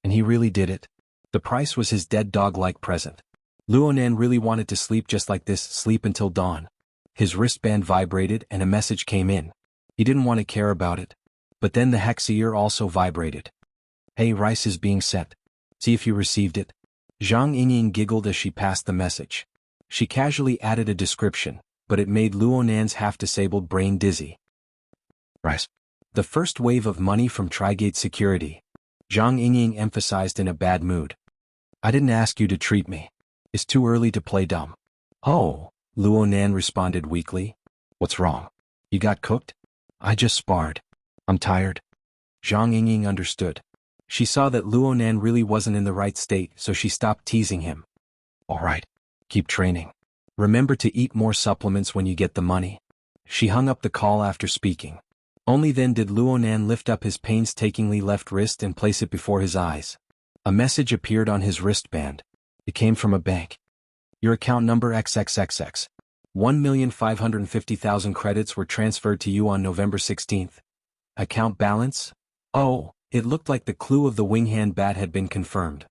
And he really did it. The price was his dead dog-like present. Luonan really wanted to sleep just like this, sleep until dawn. His wristband vibrated and a message came in. He didn't want to care about it. But then the hexier also vibrated. Hey, rice is being set. See if you received it. Zhang Yingying giggled as she passed the message. She casually added a description, but it made Luonan's half-disabled brain dizzy. Rice. The first wave of money from Trigate Security. Zhang Yingying emphasized in a bad mood. I didn't ask you to treat me. It's too early to play dumb. Oh, Luonan responded weakly. What's wrong? You got cooked? I just sparred. I'm tired. Zhang Yingying understood. She saw that Luonan really wasn't in the right state, so she stopped teasing him. All right. Keep training. Remember to eat more supplements when you get the money. She hung up the call after speaking. Only then did Luonan lift up his painstakingly left wrist and place it before his eyes. A message appeared on his wristband. It came from a bank. Your account number XXXX. 1,550,000 credits were transferred to you on November 16th. Account balance? Oh, it looked like the clue of the wing-hand bat had been confirmed.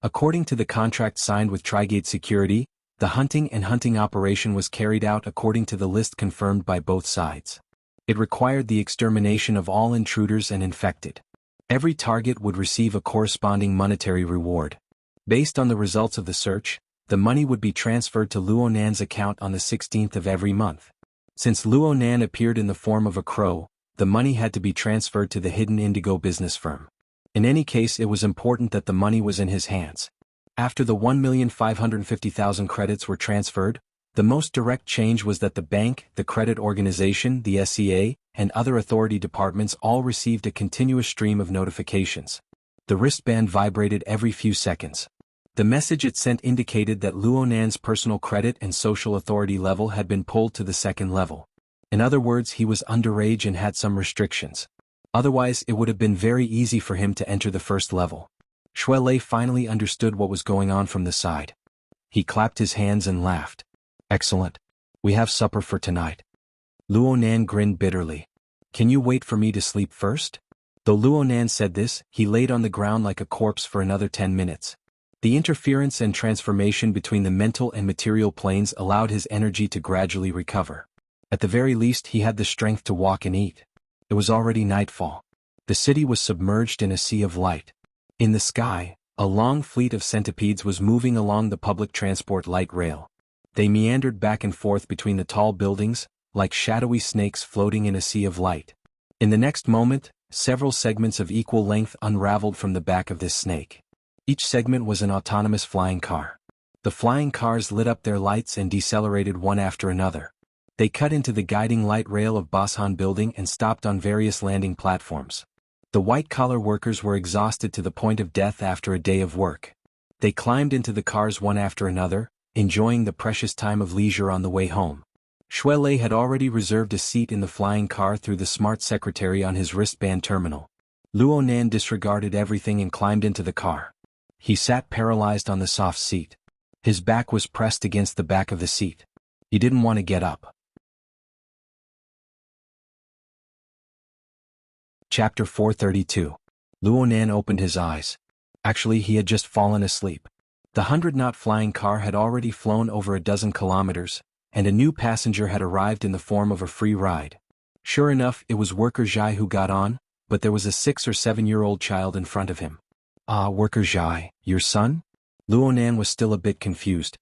According to the contract signed with Trigate Security, the hunting operation was carried out according to the list confirmed by both sides. It required the extermination of all intruders and infected. Every target would receive a corresponding monetary reward. Based on the results of the search, the money would be transferred to Luonan's account on the 16th of every month. Since Luonan appeared in the form of a crow, the money had to be transferred to the hidden indigo business firm. In any case, it was important that the money was in his hands. After the 1,550,000 credits were transferred, the most direct change was that the bank, the credit organization, the SEA, and other authority departments all received a continuous stream of notifications. The wristband vibrated every few seconds. The message it sent indicated that Luonan's personal credit and social authority level had been pulled to the 2nd level. In other words, he was underage and had some restrictions. Otherwise, it would have been very easy for him to enter the 1st level. Shui Lei finally understood what was going on from the side. He clapped his hands and laughed. Excellent. We have supper for tonight. Luonan grinned bitterly. Can you wait for me to sleep first? Though Luonan said this, he laid on the ground like a corpse for another 10 minutes. The interference and transformation between the mental and material planes allowed his energy to gradually recover. At the very least he had the strength to walk and eat. It was already nightfall. The city was submerged in a sea of light. In the sky, a long fleet of centipedes was moving along the public transport light rail. They meandered back and forth between the tall buildings, like shadowy snakes floating in a sea of light. In the next moment, several segments of equal length unraveled from the back of this snake. Each segment was an autonomous flying car. The flying cars lit up their lights and decelerated one after another. They cut into the guiding light rail of Basan building and stopped on various landing platforms. The white-collar workers were exhausted to the point of death after a day of work. They climbed into the cars one after another, enjoying the precious time of leisure on the way home. Xuelei had already reserved a seat in the flying car through the smart secretary on his wristband terminal. Luonan disregarded everything and climbed into the car. He sat paralyzed on the soft seat. His back was pressed against the back of the seat. He didn't want to get up. Chapter 432. Luonan opened his eyes. Actually, he had just fallen asleep. The 100-knot flying car had already flown over a dozen kilometers, and a new passenger had arrived in the form of a free ride. Sure enough, it was Worker Zhai who got on, but there was a 6 or 7-year-old child in front of him. "Ah, Worker Zhai, your son?" Luonan was still a bit confused.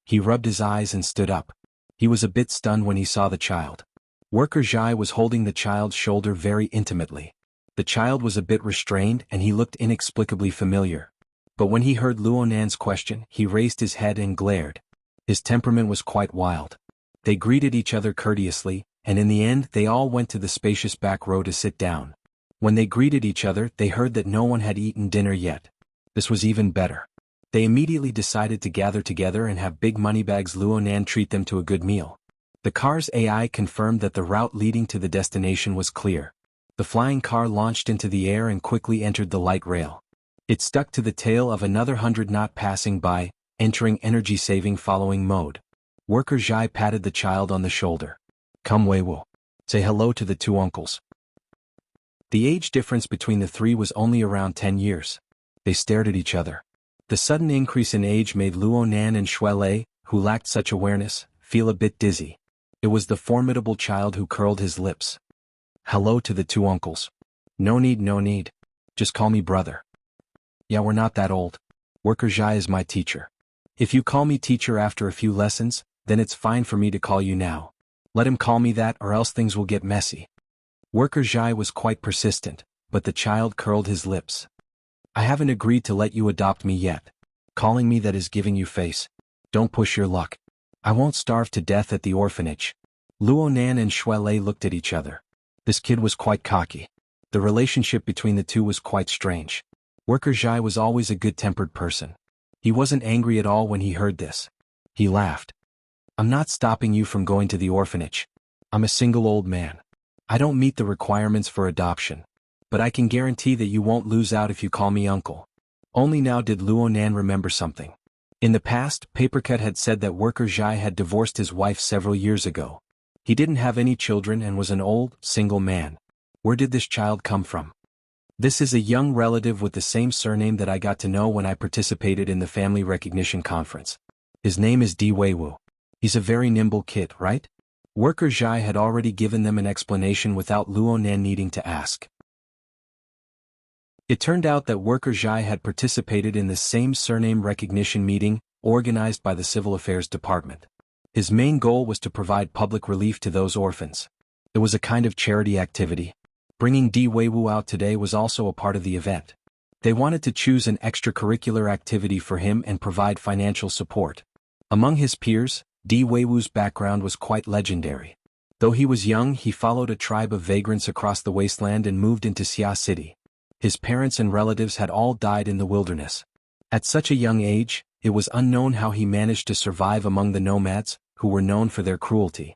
He rubbed his eyes and stood up. He was a bit stunned when he saw the child. Worker Zhai was holding the child's shoulder very intimately. The child was a bit restrained and he looked inexplicably familiar. But when he heard Luonan's question, he raised his head and glared. His temperament was quite wild. They greeted each other courteously, and in the end they all went to the spacious back row to sit down. When they greeted each other, they heard that no one had eaten dinner yet. This was even better. They immediately decided to gather together and have big moneybags Luonan treat them to a good meal. The car's AI confirmed that the route leading to the destination was clear. The flying car launched into the air and quickly entered the light rail. It stuck to the tail of another 100-knot passing by, entering energy-saving following mode. Worker Zhai patted the child on the shoulder. "Come Weiwu. Say hello to the two uncles." The age difference between the three was only around 10 years. They stared at each other. The sudden increase in age made Luonan and Xuelei, who lacked such awareness, feel a bit dizzy. It was the formidable child who curled his lips. "Hello to the two uncles. No need. Just call me brother." "Yeah, we're not that old. Worker Zhai is my teacher. If you call me teacher after a few lessons, then it's fine for me to call you now. Let him call me that or else things will get messy." Worker Zhai was quite persistent, but the child curled his lips. "I haven't agreed to let you adopt me yet. Calling me that is giving you face. Don't push your luck. I won't starve to death at the orphanage." Luonan and Xuelei looked at each other. This kid was quite cocky. The relationship between the two was quite strange. Worker Zhai was always a good-tempered person. He wasn't angry at all when he heard this. He laughed. "I'm not stopping you from going to the orphanage. I'm a single old man. I don't meet the requirements for adoption. But I can guarantee that you won't lose out if you call me uncle." Only now did Luonan remember something. In the past, Papercut had said that Worker Zhai had divorced his wife several years ago. He didn't have any children and was an old, single man. Where did this child come from? "This is a young relative with the same surname that I got to know when I participated in the family recognition conference. His name is Di Weiwu. He's a very nimble kid, right?" Worker Zhai had already given them an explanation without Luonan needing to ask. It turned out that Worker Zhai had participated in the same surname recognition meeting, organized by the Civil Affairs Department. His main goal was to provide public relief to those orphans. It was a kind of charity activity. Bringing Di Weiwu out today was also a part of the event. They wanted to choose an extracurricular activity for him and provide financial support. Among his peers, Di Weiwu's background was quite legendary. Though he was young, he followed a tribe of vagrants across the wasteland and moved into Xia City. His parents and relatives had all died in the wilderness. At such a young age, it was unknown how he managed to survive among the nomads, who were known for their cruelty.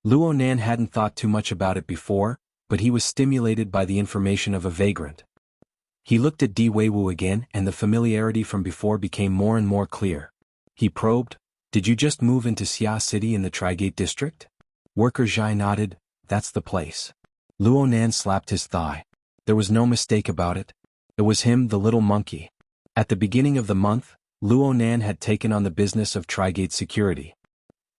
Luonan hadn't thought too much about it before, but he was stimulated by the information of a vagrant. He looked at Di Weiwu again and the familiarity from before became more and more clear. He probed, "Did you just move into Xia City in the Trigate district?" Worker Zhai nodded, "That's the place." Luonan slapped his thigh. There was no mistake about it. It was him, the little monkey. At the beginning of the month, Luonan had taken on the business of Trigate security.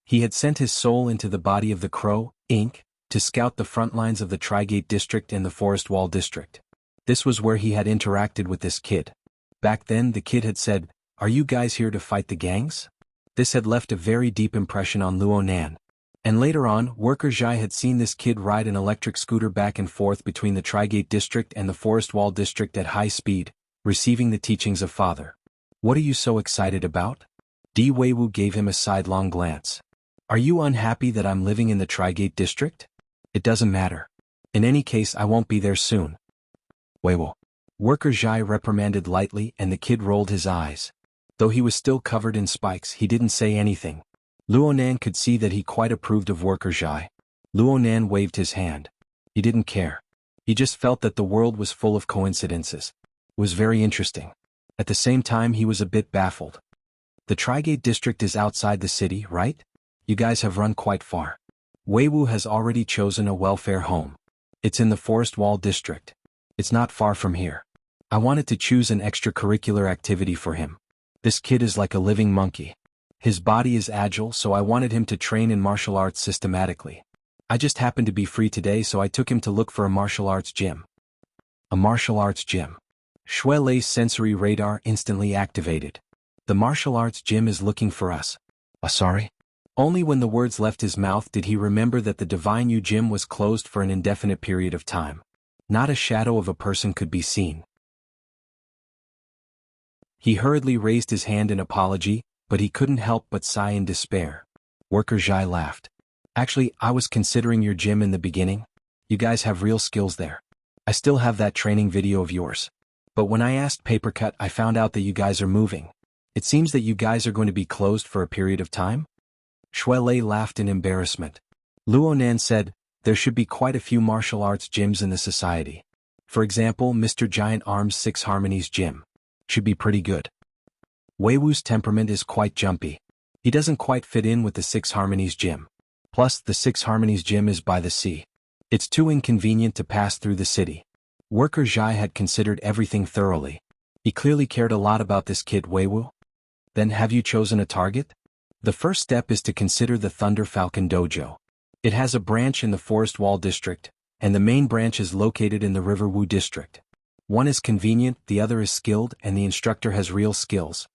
He had sent his soul into the body of the Crow, Inc., to scout the front lines of the Trigate district and the Forest Wall district. This was where he had interacted with this kid. Back then the kid had said, "Are you guys here to fight the gangs?" This had left a very deep impression on Luonan. And later on, Worker Zhai had seen this kid ride an electric scooter back and forth between the Trigate district and the Forest Wall district at high speed, receiving the teachings of Father. "What are you so excited about?" Di Weiwu gave him a sidelong glance. "Are you unhappy that I'm living in the Trigate district?" "It doesn't matter. In any case I won't be there soon." Weiwu. Worker Zhai reprimanded lightly and the kid rolled his eyes. Though he was still covered in spikes, he didn't say anything. Luonan could see that he quite approved of Worker Zhai. Luonan waved his hand. He didn't care. He just felt that the world was full of coincidences. It was very interesting. At the same time he was a bit baffled. "The Trigate district is outside the city, right? You guys have run quite far." Weiwu has already chosen a welfare home. It's in the Forest Wall district. It's not far from here. I wanted to choose an extracurricular activity for him. This kid is like a living monkey. His body is agile, so I wanted him to train in martial arts systematically. I just happened to be free today, so I took him to look for a martial arts gym. A martial arts gym. Shui Lei's sensory radar instantly activated. "The martial arts gym is looking for us." Sorry? Only when the words left his mouth did he remember that the Divine Yu gym was closed for an indefinite period of time. Not a shadow of a person could be seen. He hurriedly raised his hand in apology, but he couldn't help but sigh in despair. Worker Zhai laughed. "Actually, I was considering your gym in the beginning. You guys have real skills there. I still have that training video of yours. But when I asked Papercut, I found out that you guys are moving. It seems that you guys are going to be closed for a period of time?" Shui Lei laughed in embarrassment. Luonan said, "There should be quite a few martial arts gyms in the society. For example, Mr. Giant Arm's Six Harmonies gym. Should be pretty good." Weiwu's temperament is quite jumpy. He doesn't quite fit in with the Six Harmonies gym. Plus, the Six Harmonies gym is by the sea. It's too inconvenient to pass through the city. Worker Zhai had considered everything thoroughly. He clearly cared a lot about this kid Weiwu. "Then have you chosen a target?" "The first step is to consider the Thunder Falcon Dojo. It has a branch in the Forest Wall district, and the main branch is located in the River Wu district. One is convenient, the other is skilled, and the instructor has real skills."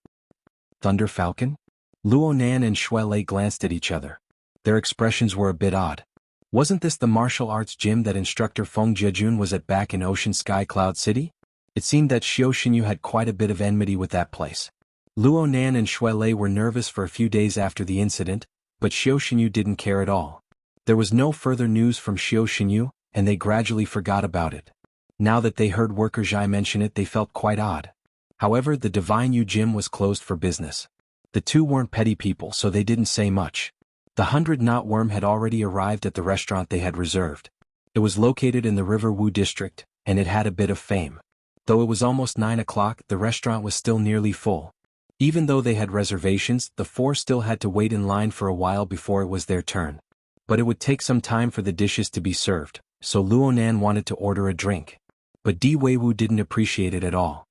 Thunder Falcon? Luonan and Shui Lei glanced at each other. Their expressions were a bit odd. Wasn't this the martial arts gym that instructor Feng Jiejun was at back in Ocean Sky Cloud City? It seemed that Xiao Xinyu had quite a bit of enmity with that place. Luonan and Shui Lei were nervous for a few days after the incident, but Xiao Xinyu didn't care at all. There was no further news from Xiao Xinyu, and they gradually forgot about it. Now that they heard Worker Zhai mention it, they felt quite odd. However, the Divine Yu gym was closed for business. The two weren't petty people, so they didn't say much. The 100-knot worm had already arrived at the restaurant they had reserved. It was located in the River Wu district, and it had a bit of fame. Though it was almost 9 o'clock, the restaurant was still nearly full. Even though they had reservations, the four still had to wait in line for a while before it was their turn. But it would take some time for the dishes to be served, so Luonan wanted to order a drink. But Di Weiwu didn't appreciate it at all.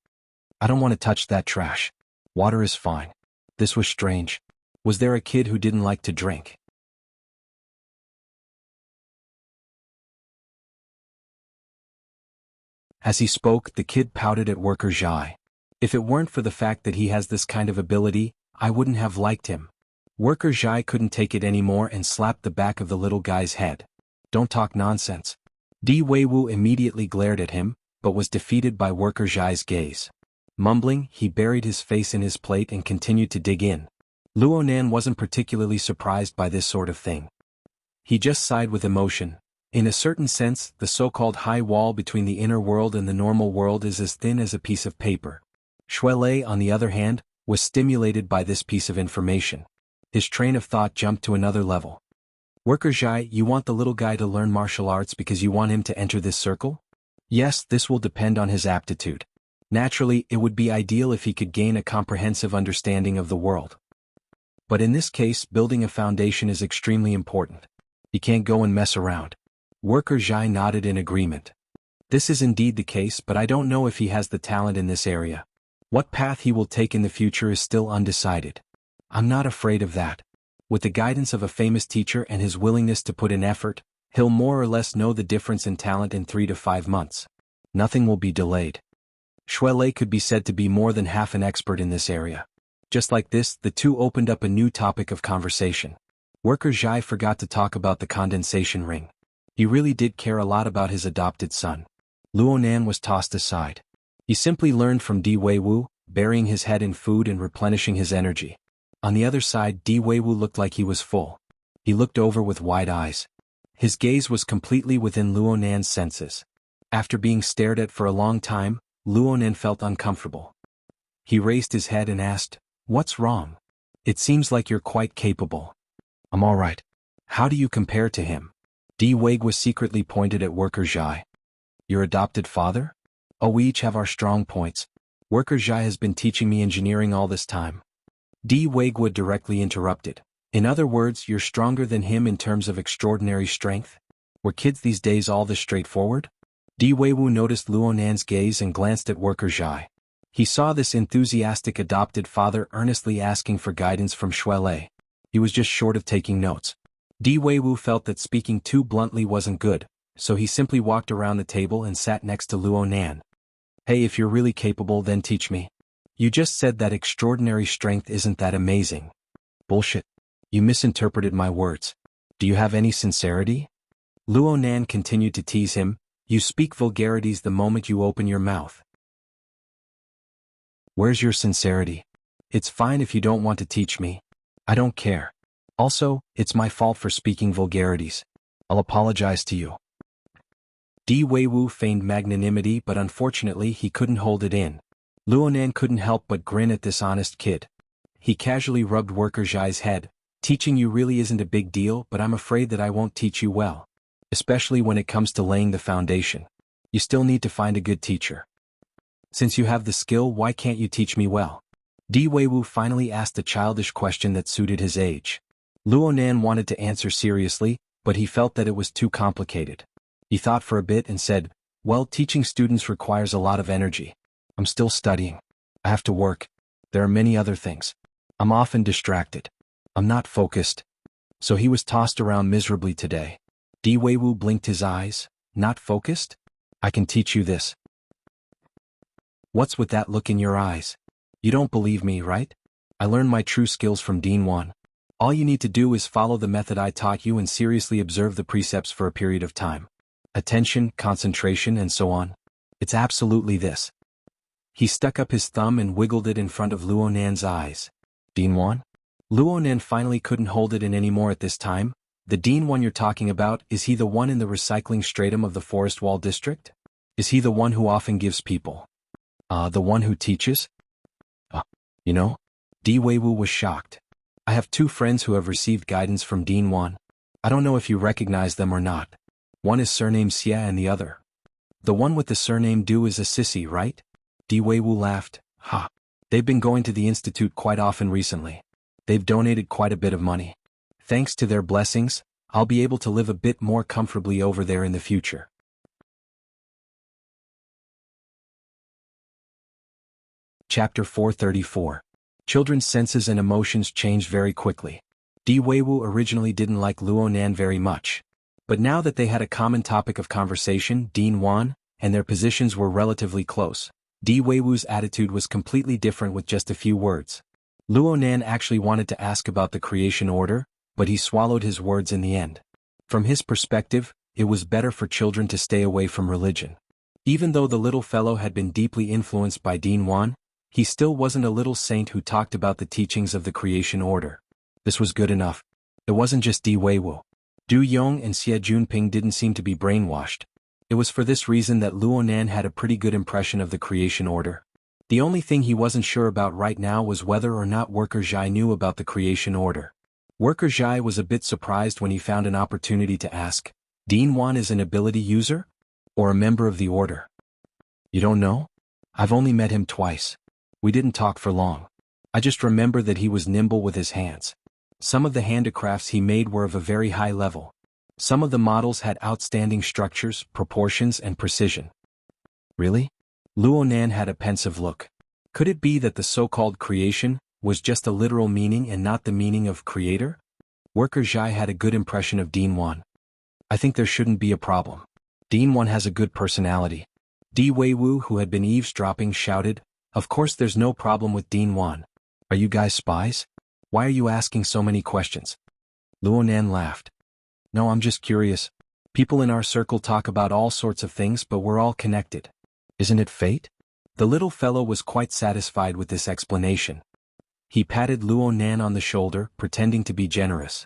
"I don't want to touch that trash. Water is fine." This was strange. Was there a kid who didn't like to drink? As he spoke, the kid pouted at Worker Zhai. "If it weren't for the fact that he has this kind of ability, I wouldn't have liked him." Worker Zhai couldn't take it anymore and slapped the back of the little guy's head. "Don't talk nonsense." Di Weiwu immediately glared at him, but was defeated by Worker Zhai's gaze. Mumbling, he buried his face in his plate and continued to dig in. Luonan wasn't particularly surprised by this sort of thing. He just sighed with emotion. In a certain sense, the so-called high wall between the inner world and the normal world is as thin as a piece of paper. Shui Lei, on the other hand, was stimulated by this piece of information. His train of thought jumped to another level. "Worker Zhai, you want the little guy to learn martial arts because you want him to enter this circle?" "Yes, this will depend on his aptitude. Naturally, it would be ideal if he could gain a comprehensive understanding of the world. But in this case, building a foundation is extremely important. He can't go and mess around." Worker Zhai nodded in agreement. "This is indeed the case, but I don't know if he has the talent in this area. What path he will take in the future is still undecided. I'm not afraid of that. With the guidance of a famous teacher and his willingness to put in effort, he'll more or less know the difference in talent in 3 to 5 months. Nothing will be delayed. Xuelei could be said to be more than half an expert in this area. Just like this, the two opened up a new topic of conversation. Worker Zhai forgot to talk about the condensation ring. He really did care a lot about his adopted son. Luonan was tossed aside. He simply learned from Di Weiwu, burying his head in food and replenishing his energy. On the other side, Di Weiwu looked like he was full. He looked over with wide eyes. His gaze was completely within Luonan's senses. After being stared at for a long time, Luonan felt uncomfortable. He raised his head and asked, "What's wrong? It seems like you're quite capable." "I'm all right." "How do you compare to him?" Di Weiwu secretly pointed at Worker Zhai. "Your adopted father? Oh, we each have our strong points. Worker Zhai has been teaching me engineering all this time." Di Weiwu directly interrupted. "In other words, you're stronger than him in terms of extraordinary strength? Were kids these days all this straightforward?" Di Weiwu noticed Luonan's gaze and glanced at Worker Zhai. He saw this enthusiastic adopted father earnestly asking for guidance from Xuelei. He was just short of taking notes. Di Weiwu felt that speaking too bluntly wasn't good, so he simply walked around the table and sat next to Luonan. "Hey, if you're really capable, then teach me. You just said that extraordinary strength isn't that amazing." "Bullshit. You misinterpreted my words. Do you have any sincerity?" Luonan continued to tease him. "You speak vulgarities the moment you open your mouth. Where's your sincerity? It's fine if you don't want to teach me. I don't care. Also, it's my fault for speaking vulgarities. I'll apologize to you." Di Weiwu feigned magnanimity, but unfortunately he couldn't hold it in. Luonan couldn't help but grin at this honest kid. He casually rubbed Worker Zhai's head. "Teaching you really isn't a big deal, but I'm afraid that I won't teach you well. Especially when it comes to laying the foundation. You still need to find a good teacher. Since you have the skill, why can't you teach me well?" Di Weiwu finally asked a childish question that suited his age. Luonan wanted to answer seriously, but he felt that it was too complicated. He thought for a bit and said, "Well, teaching students requires a lot of energy. I'm still studying. I have to work. There are many other things. I'm often distracted. I'm not focused." So he was tossed around miserably today. Di Weiwu blinked his eyes. "Not focused? I can teach you this." "What's with that look in your eyes? You don't believe me, right? I learned my true skills from Dean Wan. All you need to do is follow the method I taught you and seriously observe the precepts for a period of time. Attention, concentration, and so on. It's absolutely this." He stuck up his thumb and wiggled it in front of Luonan's eyes. "Dean Wan?" Luonan finally couldn't hold it in anymore at this time. "The Dean Wan you're talking about, is he the one in the recycling stratum of the Forest Wall District? Is he the one who often gives people? The one who teaches?" You know?" Di Weiwu was shocked. "I have 2 friends who have received guidance from Dean Wan. I don't know if you recognize them or not. One is surnamed Xia and the other. The one with the surname Du is a sissy, right?" Di Weiwu laughed. "Ha. They've been going to the institute quite often recently. They've donated quite a bit of money. Thanks to their blessings, I'll be able to live a bit more comfortably over there in the future." Chapter 434. Children's senses and emotions changed very quickly. Di Weiwu originally didn't like Luonan very much. But now that they had a common topic of conversation, Dean Wan, and their positions were relatively close, Di Weiwu's attitude was completely different with just a few words. Luonan actually wanted to ask about the creation order, but he swallowed his words in the end. From his perspective, it was better for children to stay away from religion. Even though the little fellow had been deeply influenced by Dean Wan, he still wasn't a little saint who talked about the teachings of the creation order. This was good enough. It wasn't just Di Weiwu. Du Yong and Xie Junping didn't seem to be brainwashed. It was for this reason that Luonan had a pretty good impression of the creation order. The only thing he wasn't sure about right now was whether or not Worker Zhai knew about the creation order. Worker Zhai was a bit surprised when he found an opportunity to ask, "Dean Wan is an ability user? Or a member of the order?" "You don't know? I've only met him twice. We didn't talk for long. I just remember that he was nimble with his hands. Some of the handicrafts he made were of a very high level. Some of the models had outstanding structures, proportions, and precision." "Really?" Luonan had a pensive look. Could it be that the so-called creation was just a literal meaning and not the meaning of creator? Worker Zhai had a good impression of Dean Wan. I think there shouldn't be a problem. Dean Wan has a good personality. Di Weiwu, who had been eavesdropping, shouted, Of course there's no problem with Dean Wan. Are you guys spies? Why are you asking so many questions? Luonan laughed. No, I'm just curious. People in our circle talk about all sorts of things, but we're all connected. Isn't it fate? The little fellow was quite satisfied with this explanation. He patted Luonan on the shoulder, pretending to be generous.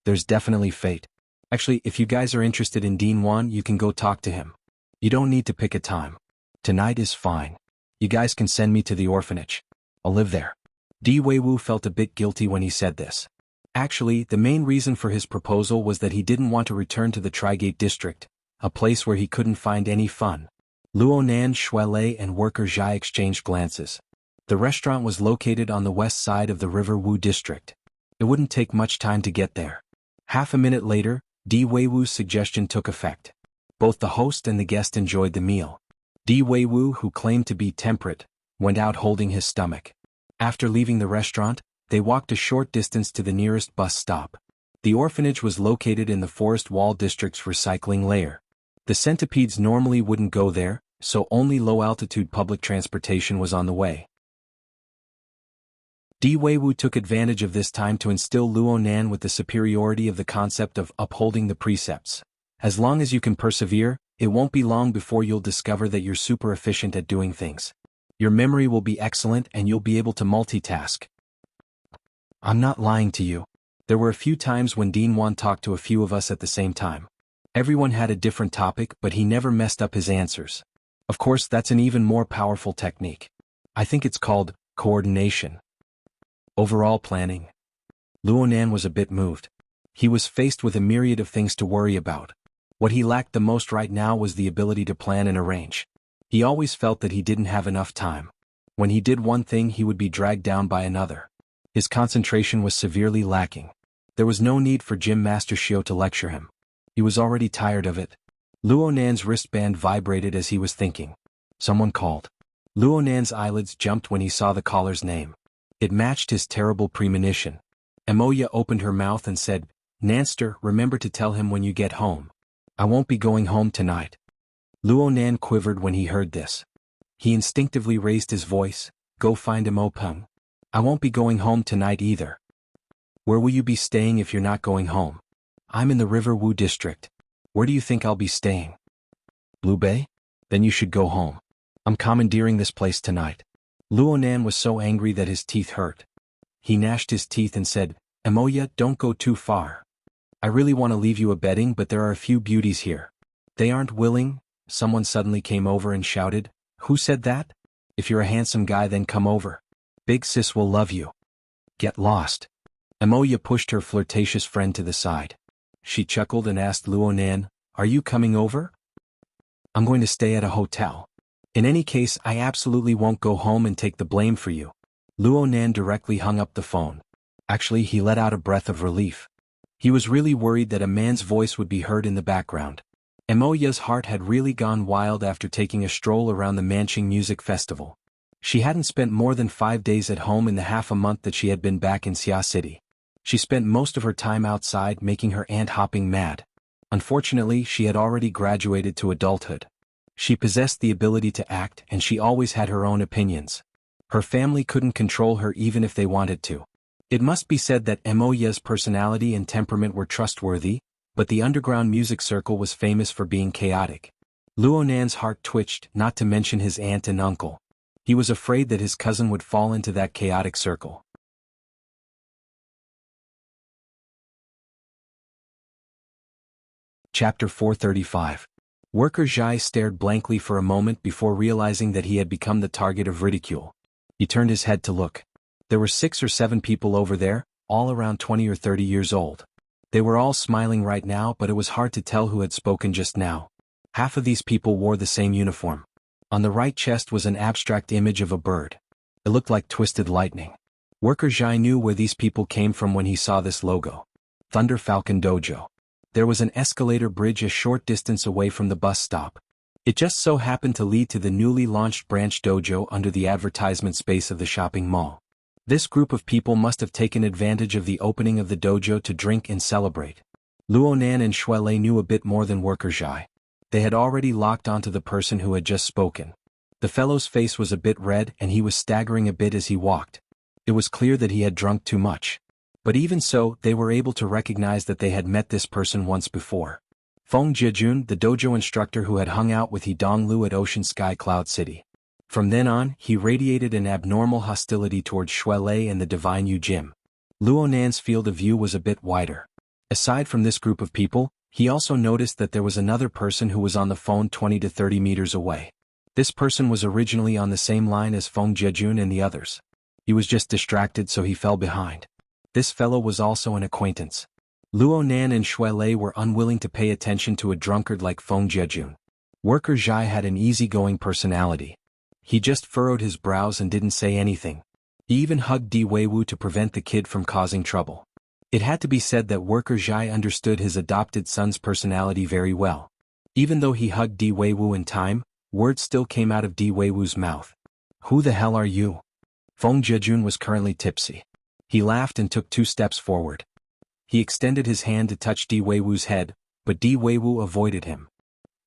There's definitely fate. Actually, if you guys are interested in Dean Wan, you can go talk to him. You don't need to pick a time. Tonight is fine. You guys can send me to the orphanage. I'll live there. Di Weiwu felt a bit guilty when he said this. Actually, the main reason for his proposal was that he didn't want to return to the Trigate district, a place where he couldn't find any fun. Luonan, Shuelei, and Worker Zhai exchanged glances. The restaurant was located on the west side of the River Wu district. It wouldn't take much time to get there. Half a minute later, Di Weiwu's suggestion took effect. Both the host and the guest enjoyed the meal. Di Weiwu, who claimed to be temperate, went out holding his stomach. After leaving the restaurant, they walked a short distance to the nearest bus stop. The orphanage was located in the Forest Wall District's recycling layer. The centipedes normally wouldn't go there, so only low-altitude public transportation was on the way. Di Weiwu took advantage of this time to instill Luonan with the superiority of the concept of upholding the precepts. As long as you can persevere, it won't be long before you'll discover that you're super efficient at doing things. Your memory will be excellent and you'll be able to multitask. I'm not lying to you. There were a few times when Dean Wan talked to a few of us at the same time. Everyone had a different topic, but he never messed up his answers. Of course, that's an even more powerful technique. I think it's called coordination. Overall planning. Luonan was a bit moved. He was faced with a myriad of things to worry about. What he lacked the most right now was the ability to plan and arrange. He always felt that he didn't have enough time. When he did one thing, he would be dragged down by another. His concentration was severely lacking. There was no need for Gym Master Xiao to lecture him. He was already tired of it. Luonan's wristband vibrated as he was thinking. Someone called. Luonan's eyelids jumped when he saw the caller's name. It matched his terrible premonition. Emoya opened her mouth and said, Nanster, remember to tell him when you get home. I won't be going home tonight. Luonan quivered when he heard this. He instinctively raised his voice, Go find Emopeng. I won't be going home tonight either. Where will you be staying if you're not going home? I'm in the River Wu district. Where do you think I'll be staying? Blue Bay? Then you should go home. I'm commandeering this place tonight. Luonan was so angry that his teeth hurt. He gnashed his teeth and said, Emoya, don't go too far. I really want to leave you a bedding, but there are a few beauties here. They aren't willing. Someone suddenly came over and shouted, Who said that? If you're a handsome guy, then come over. Big sis will love you. Get lost. Emoya pushed her flirtatious friend to the side. She chuckled and asked Luonan, Are you coming over? I'm going to stay at a hotel. In any case, I absolutely won't go home and take the blame for you. Luonan directly hung up the phone. Actually, he let out a breath of relief. He was really worried that a man's voice would be heard in the background. Emoya's heart had really gone wild after taking a stroll around the Manching Music Festival. She hadn't spent more than 5 days at home in the half a month that she had been back in Xia City. She spent most of her time outside making her ant hopping mad. Unfortunately, she had already graduated to adulthood. She possessed the ability to act and she always had her own opinions. Her family couldn't control her even if they wanted to. It must be said that Emoya's personality and temperament were trustworthy, but the underground music circle was famous for being chaotic. Luonan's heart twitched, not to mention his aunt and uncle. He was afraid that his cousin would fall into that chaotic circle. Chapter 435. Worker Zhai stared blankly for a moment before realizing that he had become the target of ridicule. He turned his head to look. There were 6 or 7 people over there, all around 20 or 30 years old. They were all smiling right now, but it was hard to tell who had spoken just now. Half of these people wore the same uniform. On the right chest was an abstract image of a bird. It looked like twisted lightning. Worker Zhai knew where these people came from when he saw this logo. Thunder Falcon Dojo. There was an escalator bridge a short distance away from the bus stop. It just so happened to lead to the newly launched branch dojo under the advertisement space of the shopping mall. This group of people must have taken advantage of the opening of the dojo to drink and celebrate. Luonan and Shuelei knew a bit more than Worker Zhai. They had already locked onto the person who had just spoken. The fellow's face was a bit red and he was staggering a bit as he walked. It was clear that he had drunk too much. But even so, they were able to recognize that they had met this person once before. Feng Jiejun, the dojo instructor who had hung out with He Donglu at Ocean Sky Cloud City. From then on, he radiated an abnormal hostility towards Shuelei and the Divine Yu Jim. Luonan's field of view was a bit wider. Aside from this group of people, he also noticed that there was another person who was on the phone 20 to 30 meters away. This person was originally on the same line as Feng Jiejun and the others. He was just distracted, so he fell behind. This fellow was also an acquaintance. Luonan and Shuelei were unwilling to pay attention to a drunkard like Feng Jiejun. Worker Zhai had an easygoing personality. He just furrowed his brows and didn't say anything. He even hugged Di Weiwu to prevent the kid from causing trouble. It had to be said that Worker Zhai understood his adopted son's personality very well. Even though he hugged Di Weiwu in time, words still came out of Di Weiwu's mouth. "Who the hell are you?" Feng Jiejun was currently tipsy. He laughed and took 2 steps forward. He extended his hand to touch Di Weiwu's head, but Di Weiwu avoided him.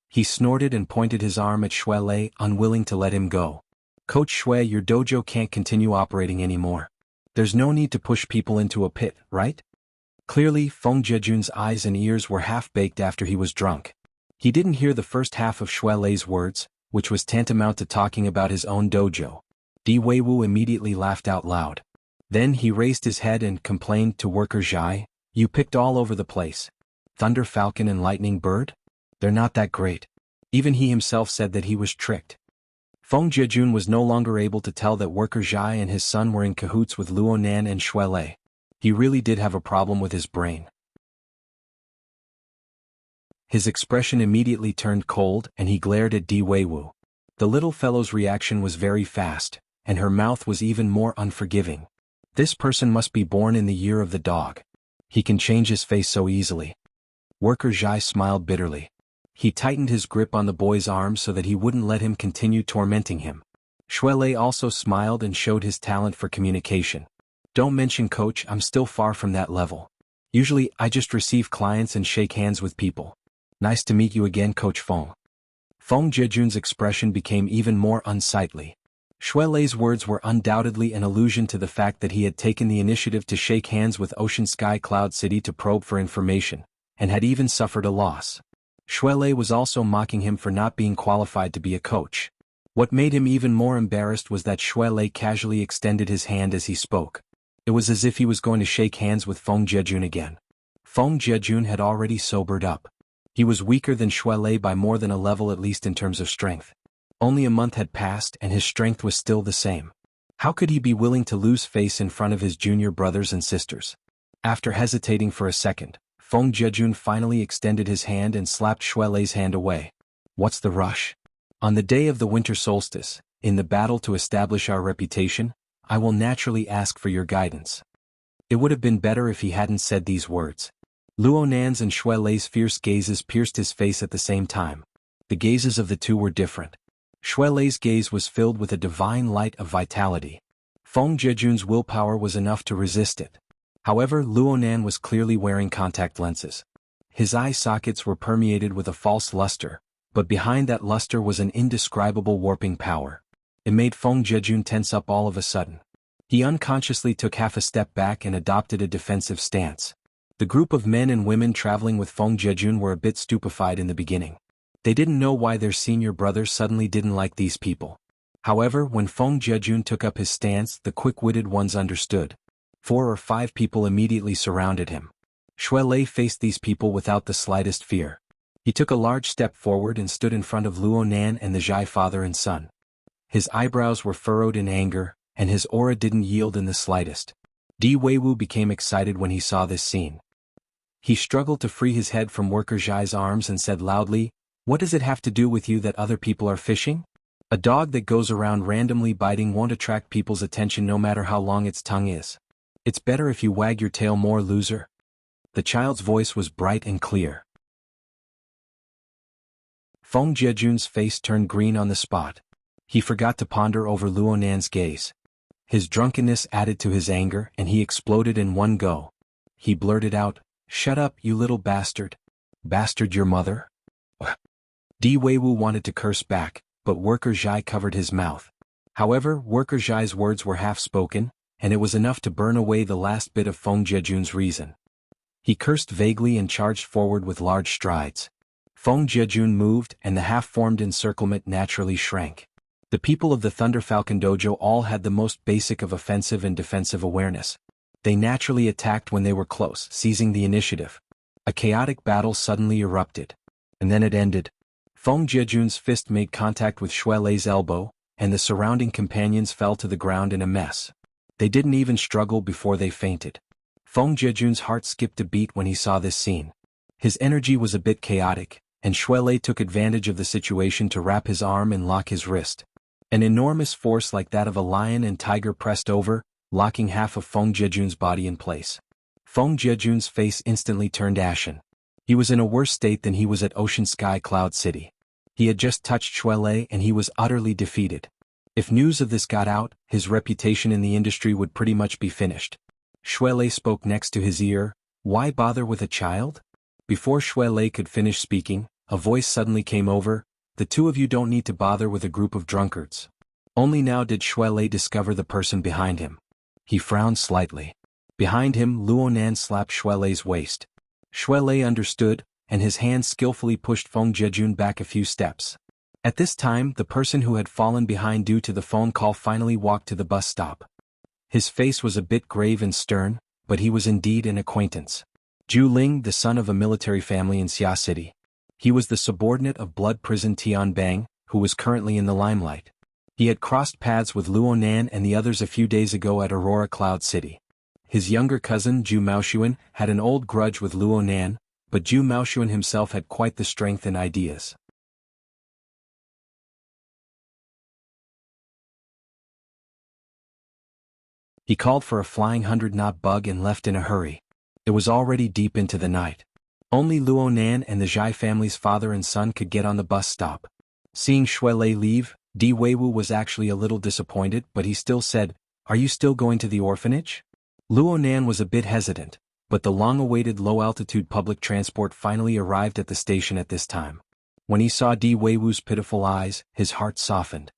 He snorted and pointed his arm at Shuelei, unwilling to let him go. "Coach Shui, your dojo can't continue operating anymore. There's no need to push people into a pit, right?" Clearly, Feng Jiejun's eyes and ears were half-baked after he was drunk. He didn't hear the first half of Shuelei's words, which was tantamount to talking about his own dojo. Di Weiwu immediately laughed out loud. Then he raised his head and complained to Worker Zhai, "You picked all over the place. Thunder Falcon and Lightning Bird? They're not that great." Even he himself said that he was tricked. Feng Jiejun was no longer able to tell that Worker Zhai and his son were in cahoots with Luonan and Shuelei. He really did have a problem with his brain. His expression immediately turned cold and he glared at Di Weiwu. The little fellow's reaction was very fast, and her mouth was even more unforgiving. This person must be born in the year of the dog. He can change his face so easily. Worker Zhai smiled bitterly. He tightened his grip on the boy's arm so that he wouldn't let him continue tormenting him. Shuelei also smiled and showed his talent for communication. "Don't mention, coach, I'm still far from that level. Usually, I just receive clients and shake hands with people. Nice to meet you again, Coach Feng." Feng Jiejun's expression became even more unsightly. Shuelei's words were undoubtedly an allusion to the fact that he had taken the initiative to shake hands with Ocean Sky Cloud City to probe for information, and had even suffered a loss. Shuelei was also mocking him for not being qualified to be a coach. What made him even more embarrassed was that Shuelei casually extended his hand as he spoke. It was as if he was going to shake hands with Feng Jiejun again. Feng Jiejun had already sobered up. He was weaker than Shuelei by more than a level, at least in terms of strength. Only a month had passed and his strength was still the same. How could he be willing to lose face in front of his junior brothers and sisters? After hesitating for a second, Feng Jiejun finally extended his hand and slapped Shuelei's hand away. "What's the rush? On the day of the winter solstice, in the battle to establish our reputation, I will naturally ask for your guidance." It would have been better if he hadn't said these words. Luonan's and Shuelei's fierce gazes pierced his face at the same time. The gazes of the two were different. Shuelei's gaze was filled with a divine light of vitality. Feng Jiejun's willpower was enough to resist it. However, Luonan was clearly wearing contact lenses. His eye sockets were permeated with a false luster, but behind that luster was an indescribable warping power. It made Feng Jiejun tense up all of a sudden. He unconsciously took half a step back and adopted a defensive stance. The group of men and women traveling with Feng Jiejun were a bit stupefied in the beginning. They didn't know why their senior brother suddenly didn't like these people. However, when Feng Jiejun took up his stance, the quick-witted ones understood. 4 or 5 people immediately surrounded him. Shuelei faced these people without the slightest fear. He took a large step forward and stood in front of Luonan and the Zhai father and son. His eyebrows were furrowed in anger, and his aura didn't yield in the slightest. Di Weiwu became excited when he saw this scene. He struggled to free his head from Worker Zhai's arms and said loudly, "What does it have to do with you that other people are fishing? A dog that goes around randomly biting won't attract people's attention no matter how long its tongue is. It's better if you wag your tail more, loser." The child's voice was bright and clear. Feng Jiejun's face turned green on the spot. He forgot to ponder over Luo Nan's gaze. His drunkenness added to his anger and he exploded in one go. He blurted out, "Shut up, you little bastard." "Bastard your mother?" Di Weiwu wanted to curse back, but Worker Zhai covered his mouth. However, Worker Zhai's words were half-spoken, and it was enough to burn away the last bit of Feng Jiejun's reason. He cursed vaguely and charged forward with large strides. Feng Jiejun moved and the half-formed encirclement naturally shrank. The people of the Thunder Falcon Dojo all had the most basic of offensive and defensive awareness. They naturally attacked when they were close, seizing the initiative. A chaotic battle suddenly erupted. And then it ended. Feng Jiejun's fist made contact with Xue Lei's elbow, and the surrounding companions fell to the ground in a mess. They didn't even struggle before they fainted. Feng Jiejun's heart skipped a beat when he saw this scene. His energy was a bit chaotic, and Xue Lei took advantage of the situation to wrap his arm and lock his wrist. An enormous force like that of a lion and tiger pressed over, locking half of Feng Jiejun's body in place. Feng Jiejun's face instantly turned ashen. He was in a worse state than he was at Ocean Sky Cloud City. He had just touched Xue Lei and he was utterly defeated. If news of this got out, his reputation in the industry would pretty much be finished. Xue Lei spoke next to his ear, "Why bother with a child?" Before Xue Lei could finish speaking, a voice suddenly came over, "The two of you don't need to bother with a group of drunkards." Only now did Xue Lei discover the person behind him. He frowned slightly. Behind him, Luo Nan slapped Xue Lei's waist. Xue Lei understood, and his hand skillfully pushed Feng Jiejun back a few steps. At this time, the person who had fallen behind due to the phone call finally walked to the bus stop. His face was a bit grave and stern, but he was indeed an acquaintance. Zhu Ling, the son of a military family in Xia City. He was the subordinate of Blood Prison Tian Bang, who was currently in the limelight. He had crossed paths with Luo Nan and the others a few days ago at Aurora Cloud City. His younger cousin, Zhu Maoshuan, had an old grudge with Luo Nan, but Zhu Maoshuan himself had quite the strength and ideas. He called for a flying 100-knot bug and left in a hurry. It was already deep into the night. Only Luo Nan and the Zhai family's father and son could get on the bus stop. Seeing Xue Lei leave, Di Weiwu was actually a little disappointed, but he still said, "Are you still going to the orphanage?" Luo Nan was a bit hesitant, but the long-awaited low-altitude public transport finally arrived at the station at this time. When he saw Di Weiwu's pitiful eyes, his heart softened.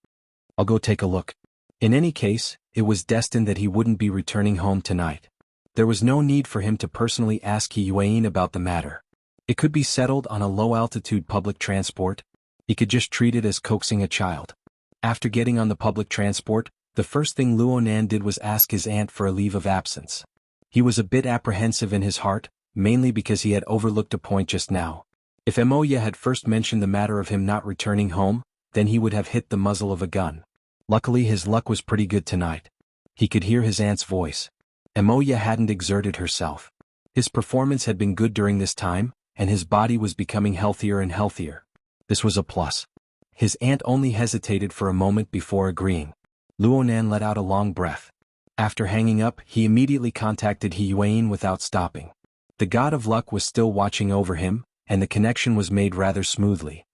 "I'll go take a look." In any case, it was destined that he wouldn't be returning home tonight. There was no need for him to personally ask Yuan about the matter. It could be settled on a low-altitude public transport. He could just treat it as coaxing a child. After getting on the public transport, the first thing Luo Nan did was ask his aunt for a leave of absence. He was a bit apprehensive in his heart, mainly because he had overlooked a point just now. If Emoya had first mentioned the matter of him not returning home, then he would have hit the muzzle of a gun. Luckily his luck was pretty good tonight. He could hear his aunt's voice. Emoya hadn't exerted herself. His performance had been good during this time, and his body was becoming healthier and healthier. This was a plus. His aunt only hesitated for a moment before agreeing. Luo Nan let out a long breath. After hanging up, he immediately contacted Yuan without stopping. The god of luck was still watching over him, and the connection was made rather smoothly.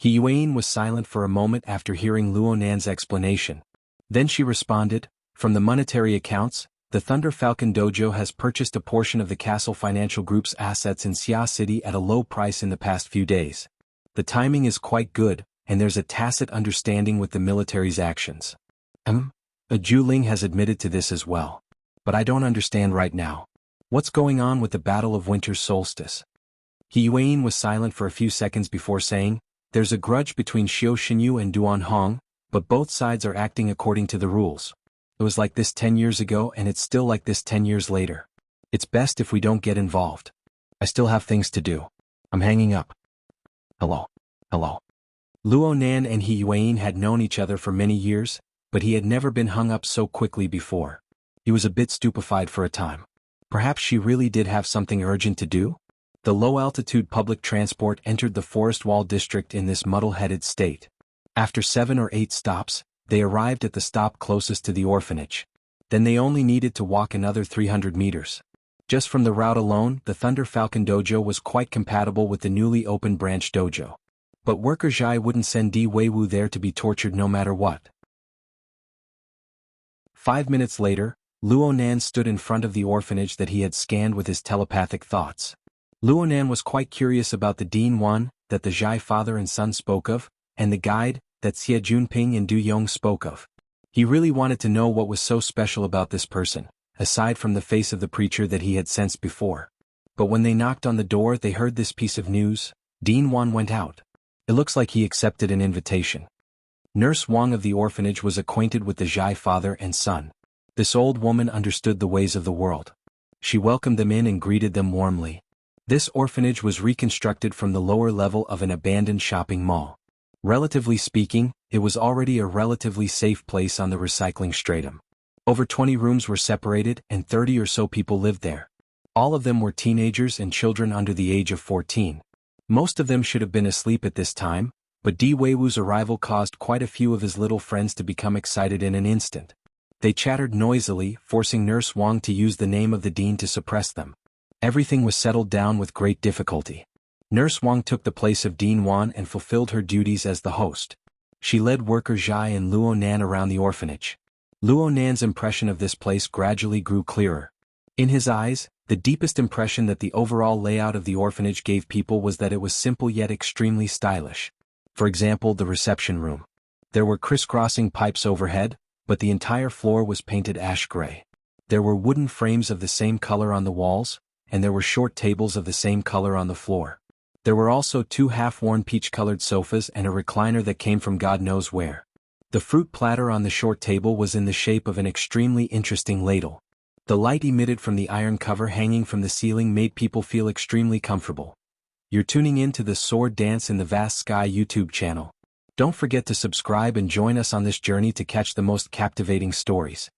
Yuan was silent for a moment after hearing Luo Nan's explanation. Then she responded, "From the monetary accounts, the Thunder Falcon Dojo has purchased a portion of the Castle Financial Group's assets in Xia City at a low price in the past few days. The timing is quite good, and there's a tacit understanding with the military's actions." Zhu Ling has admitted to this as well. "But I don't understand right now. What's going on with the Battle of Winter's Solstice?" Yuan was silent for a few seconds before saying, "There's a grudge between Xiao Xinyu and Duan Hong, but both sides are acting according to the rules. It was like this 10 years ago and it's still like this 10 years later. It's best if we don't get involved. I still have things to do. I'm hanging up. Hello." Luo Nan and Yuan had known each other for many years, but he had never been hung up so quickly before. He was a bit stupefied for a time. Perhaps she really did have something urgent to do? The low-altitude public transport entered the Forest Wall district in this muddle-headed state. After 7 or 8 stops, they arrived at the stop closest to the orphanage. Then they only needed to walk another 300 meters. Just from the route alone, the Thunder Falcon Dojo was quite compatible with the newly opened branch dojo. But worker Zhai wouldn't send Di Weiwu there to be tortured no matter what. 5 minutes later, Luonan stood in front of the orphanage that he had scanned with his telepathic thoughts. Luonan was quite curious about the Dean Wan that the Zhai father and son spoke of, and the guide that Xie Junping and Du Yong spoke of. He really wanted to know what was so special about this person, aside from the face of the preacher that he had sensed before. But when they knocked on the door, they heard this piece of news. Dean Wan went out. It looks like he accepted an invitation. Nurse Wang of the orphanage was acquainted with the Zhai father and son. This old woman understood the ways of the world. She welcomed them in and greeted them warmly. This orphanage was reconstructed from the lower level of an abandoned shopping mall. Relatively speaking, it was already a relatively safe place on the recycling stratum. Over 20 rooms were separated and 30 or so people lived there. All of them were teenagers and children under the age of 14. Most of them should have been asleep at this time, but Di Weiwu's arrival caused quite a few of his little friends to become excited in an instant. They chattered noisily, forcing Nurse Wang to use the name of the dean to suppress them. Everything was settled down with great difficulty. Nurse Wang took the place of Dean Wan and fulfilled her duties as the host. She led worker Zhai and Luo Nan around the orphanage. Luo Nan's impression of this place gradually grew clearer. In his eyes, the deepest impression that the overall layout of the orphanage gave people was that it was simple yet extremely stylish. For example, the reception room. There were crisscrossing pipes overhead, but the entire floor was painted ash gray. There were wooden frames of the same color on the walls, and there were short tables of the same color on the floor. There were also 2 half-worn peach-colored sofas and a recliner that came from God knows where. The fruit platter on the short table was in the shape of an extremely interesting ladle. The light emitted from the iron cover hanging from the ceiling made people feel extremely comfortable. You're tuning in to the Sword Dance in the Vast Sky YouTube channel. Don't forget to subscribe and join us on this journey to catch the most captivating stories.